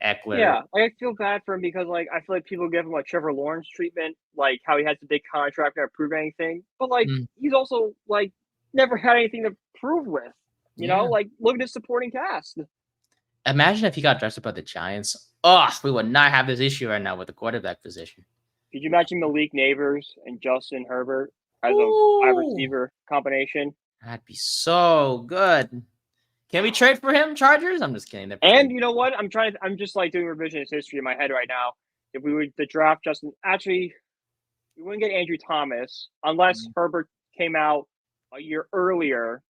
Eckler. Yeah, I feel bad for him because I feel like people give him like Trevor Lawrence treatment, like how he has a big contract, never prove anything. But Mm, he's also never had anything to prove with. yeah. Look at his supporting cast. Imagine if he got drafted by the Giants. Oh, we would not have this issue right now with the quarterback position. Could you imagine Malik Nabers and Justin Herbert as a wide Ooh, receiver combination? that'd be so good. Can we trade for him, Chargers? I'm just kidding. They're And pretty. you know what? I'm just doing revisionist history in my head right now. If we were to draft Justin, actually, we wouldn't get Andrew Thomas unless Herbert came out a year earlier,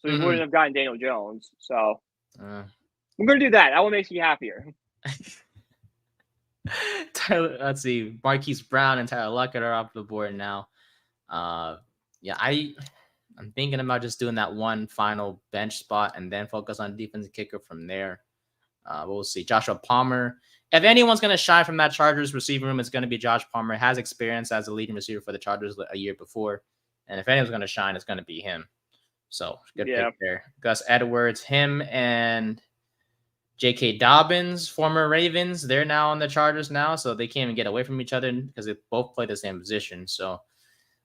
so we Mhm. wouldn't have gotten Daniel Jones. So Uh, I'm gonna do that. That one makes me happier. Tyler, let's see. Marquise Brown and Tyler Lockett are off the board now. Yeah, I'm thinking about just doing that one final bench spot and then focus on defensive kicker from there. We'll see. Joshua Palmer. If anyone's going to shine from that Chargers receiving room, it's going to be Josh Palmer. Has experience as a leading receiver for the Chargers a year before. And if anyone's going to shine, it's going to be him. So good Yeah. pick there. Gus Edwards, him and J.K. Dobbins, former Ravens, they're now on the Chargers now. So they can't even get away from each other because they both play the same position. So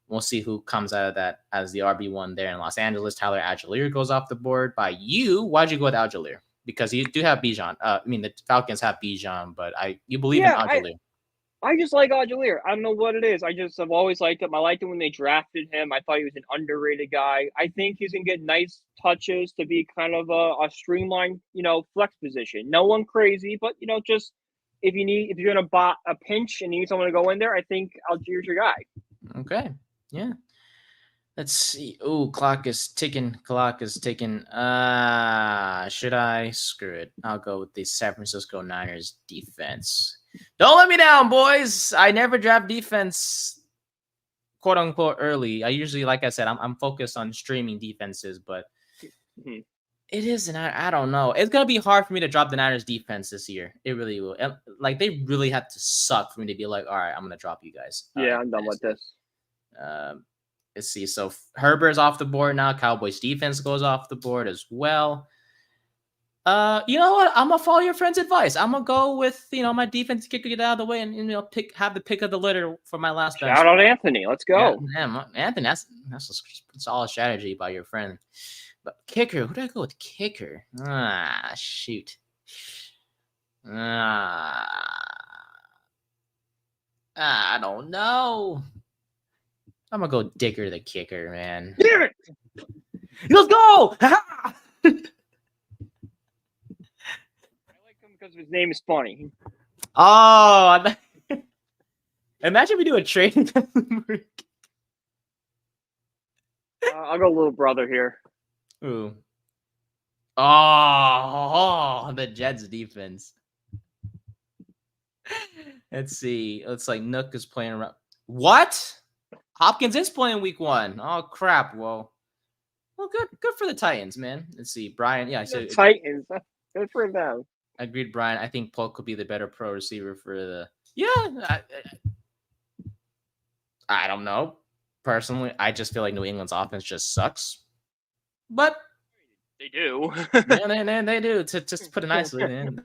we'll see who comes out of that as the RB1 there in Los Angeles. Tyler Algier goes off the board by you. Why'd you go with Algier? Because you do have Bijan. The Falcons have Bijan, but you believe in Yeah, Algier. I just like Adoree. I don't know what it is. I've always liked him. I liked him when they drafted him. I thought he was an underrated guy. I think he's gonna get nice touches to be kind of a streamlined, flex position. No one crazy, but just if you're gonna bot a pinch and you need someone to go in there, I think Algier's your guy. Okay. Yeah. Let's see. Oh, clock is ticking. Clock is ticking. Should I? Screw it. I'll go with the San Francisco Niners defense. Don't let me down, boys. I never draft defense, quote unquote, early. I usually, like I said, I'm focused on streaming defenses, but Mm-hmm. it is, and I don't know. It's gonna be hard for me to drop the Niners defense this year. It really will. Like they really have to suck for me to be like, all right, I'm gonna drop you guys. Yeah, In I'm done with fantasy. this. Let's see. So Herbert's off the board now. Cowboys defense goes off the board as well. You know what? I'm gonna follow your friend's advice. I'm gonna go with my defense kicker, get out of the way, and have the pick of the litter for my last bench. Shout out Anthony. Let's Yeah, go. man, Anthony, that's a solid strategy by your friend. But kicker, who did I go with? Kicker. Shoot. I don't know. I'm gonna go Dicker the kicker, man. Damn it! Let's go! I like him because his name is funny. Oh, imagine we do a trade. I'll go little brother here. Ooh. Oh, the Jets defense. Let's see. Looks like Nook is playing around. What? Hopkins is playing week 1. Oh crap. Well, good for the Titans, man. Let's see. Brian. Yeah, I said Titans. Good for them. agreed, Brian. I think Polk could be the better pro receiver for the. Yeah, I don't know. Personally, I just feel like New England's offense just sucks. But they do. yeah, they do. To just put it nicely, man.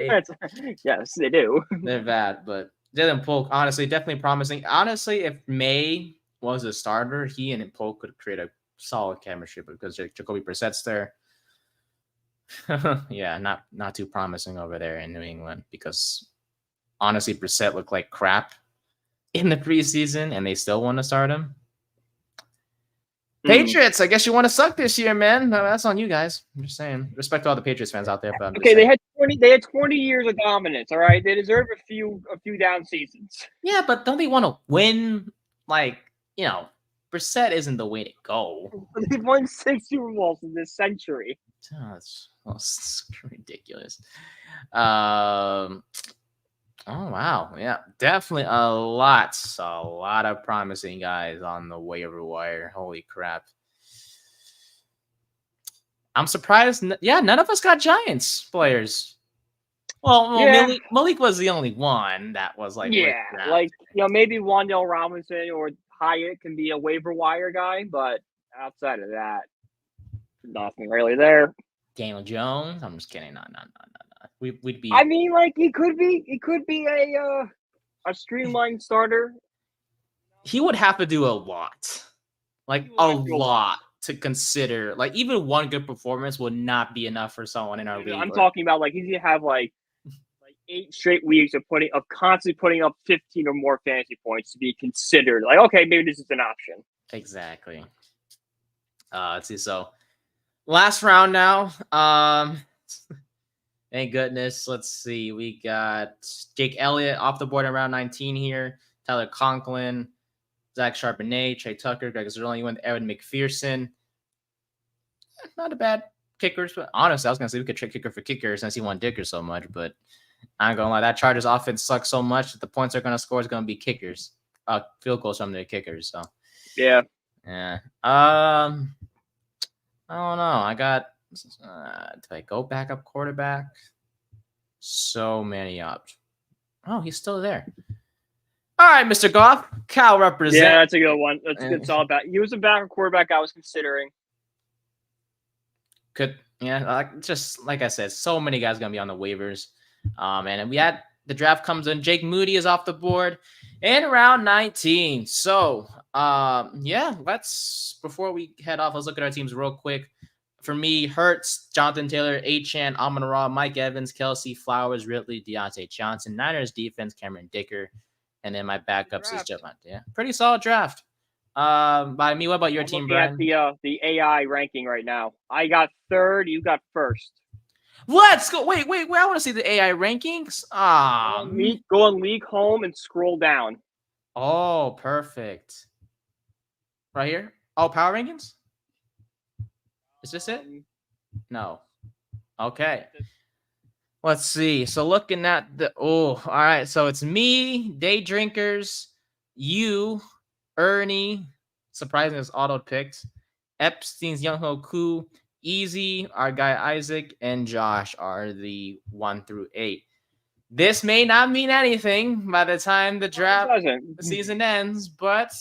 Yes, they do. They're bad, but Dylan Polk, honestly, definitely promising. Honestly, if May was a starter, he and Polk could create a solid chemistry because Jacoby Brissett's there. Yeah, not too promising over there in New England because honestly, Brissett looked like crap in the preseason, and they still want to start him. Patriots, I guess you want to suck this year, man. No, that's on you guys. I'm just saying. Respect to all the Patriots fans out there, but okay, they had 20 years of dominance. All right, they deserve a few down seasons. Yeah, but don't they want to win? Like, Brissett isn't the way to go. They've won 6 Super Bowls in this century. Oh, it's ridiculous. Oh wow, yeah, definitely a lot of promising guys on the waiver wire. Holy crap! I'm surprised. Yeah, none of us got Giants players. Well, Yeah, Malik was the only one that was like worth yeah. drafting. Like, maybe Wandale Robinson or Hyatt can be a waiver wire guy, but outside of that, nothing really there. Daniel Jones. I'm just kidding. No. We'd I be. mean, like, he could be a streamlined starter. He would have to do a lot, like He will a have to do a lot. lot to consider. Like even one good performance would not be enough for someone in our Dude, league. I'm talking about like he's gonna have like 8 straight weeks of constantly putting up 15 or more fantasy points to be considered. Like, okay, maybe this is an option. Exactly. Let's see. So last round now. Thank goodness. Let's see. We got Jake Elliott off the board in round 19 here. Tyler Conklin, Zach Charbonnet, Trey Tucker, Greg Zerling with Evan McPherson. Not a bad kickers, but honestly, I was gonna say we could trade kicker for kicker since he won Dicker so much, but I'm gonna lie, that Chargers offense sucks so much that the points they're gonna score is gonna be kickers. Field goals from their kickers. So yeah. I don't know. I got do I go backup quarterback? So many options. Oh, he's still there. All right, Mr. Goff. Cal represent. Yeah, that's a good one. That's a good solid back. He was a backup quarterback I was considering. Just like I said, so many guys gonna be on the waivers. And we had the draft comes in. Jake Moody is off the board in round 19. So let's before we head off, let's look at our teams real quick. For me, Hurts, Jonathan Taylor, Achane, Amon-Ra, Mike Evans, Kelsey, Flowers, Ridley, Deontay Johnson, Niners defense, Cameron Dicker, and then my backups is Javonte. Yeah, pretty solid draft. By me, what about your team, Brian? At the AI ranking right now. I got third. You got first. Let's go. Wait. I want to see the AI rankings. Go on League Home and scroll down. Oh, perfect. Right here. Oh, power rankings. Is this it? No. Okay. Let's see. So looking at all right. So it's me, Day Drinkers, you, Ernie. Surprising is auto picked. Epstein's Young Ho Koo, Easy, our guy Isaac, and Josh are the 1 through 8. This may not mean anything by the time the draft season ends, but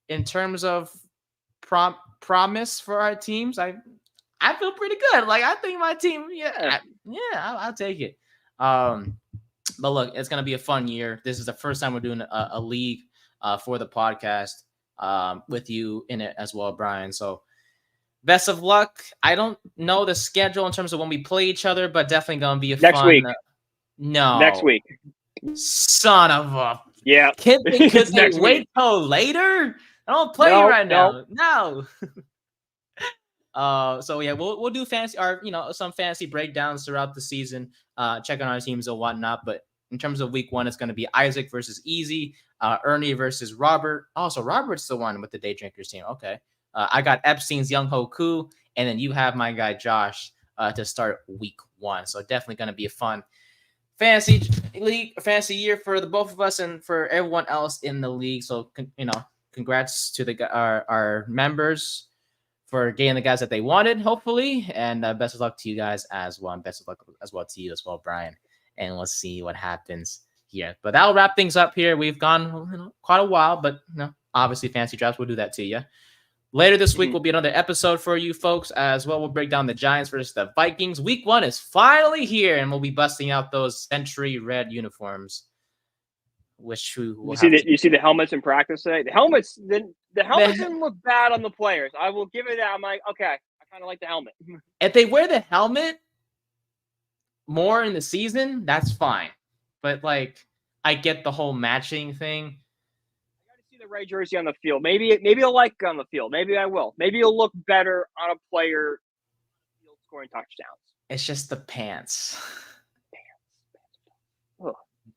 in terms of promise for our teams, I feel pretty good. Like I think my team, I'll take it. But look, it's gonna be a fun year. This is the first time we're doing a league for the podcast with you in it as well, Brian. So best of luck. I don't know the schedule in terms of when we play each other, but definitely gonna be a next fun. Week. No, next week. Son of a. Yeah. Could they wait till later? I don't play right now. No. So yeah, we'll do fancy some fantasy breakdowns throughout the season. Check on our teams and whatnot. But in terms of week 1, it's going to be Isaac versus Easy, Ernie versus Robert. Oh, so Robert's the one with the Day Drinkers team. Okay. I got Epstein's Young Ho Koo, and then you have my guy Josh to start week 1. So definitely going to be a fun fantasy league, fantasy year for the both of us and for everyone else in the league. So congrats to our members for getting the guys that they wanted, hopefully, and best of luck to you guys as well, and best of luck as well to you as well, Brian. And let's see what happens here. But that'll wrap things up here. We've gone quite a while, but obviously, fancy drafts will do that to you. Later this week will be another episode for you folks as well. We'll break down the Giants versus the Vikings. Week 1 is finally here, and we'll be busting out those century red uniforms. You see the helmets in practice today. The helmets didn't look bad on the players. I will give it that. I'm like, okay, I kind of like the helmet. If they wear the helmet more in the season, that's fine. But I get the whole matching thing. I got to see the red jersey on the field. Maybe I'll like it on the field. Maybe I will. Maybe it'll look better on a player scoring touchdowns. It's just the pants.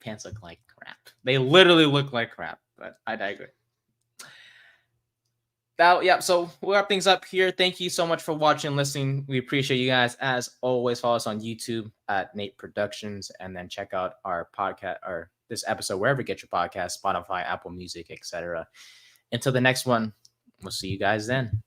Pants look like crap. They literally look like crap, but I digress. So we'll wrap things up here. Thank you so much for watching and listening. We appreciate you guys. As always, follow us on YouTube at Nate Productions, and then check out our podcast or this episode wherever you get your podcast, Spotify, Apple Music, etc. Until the next one, we'll see you guys then.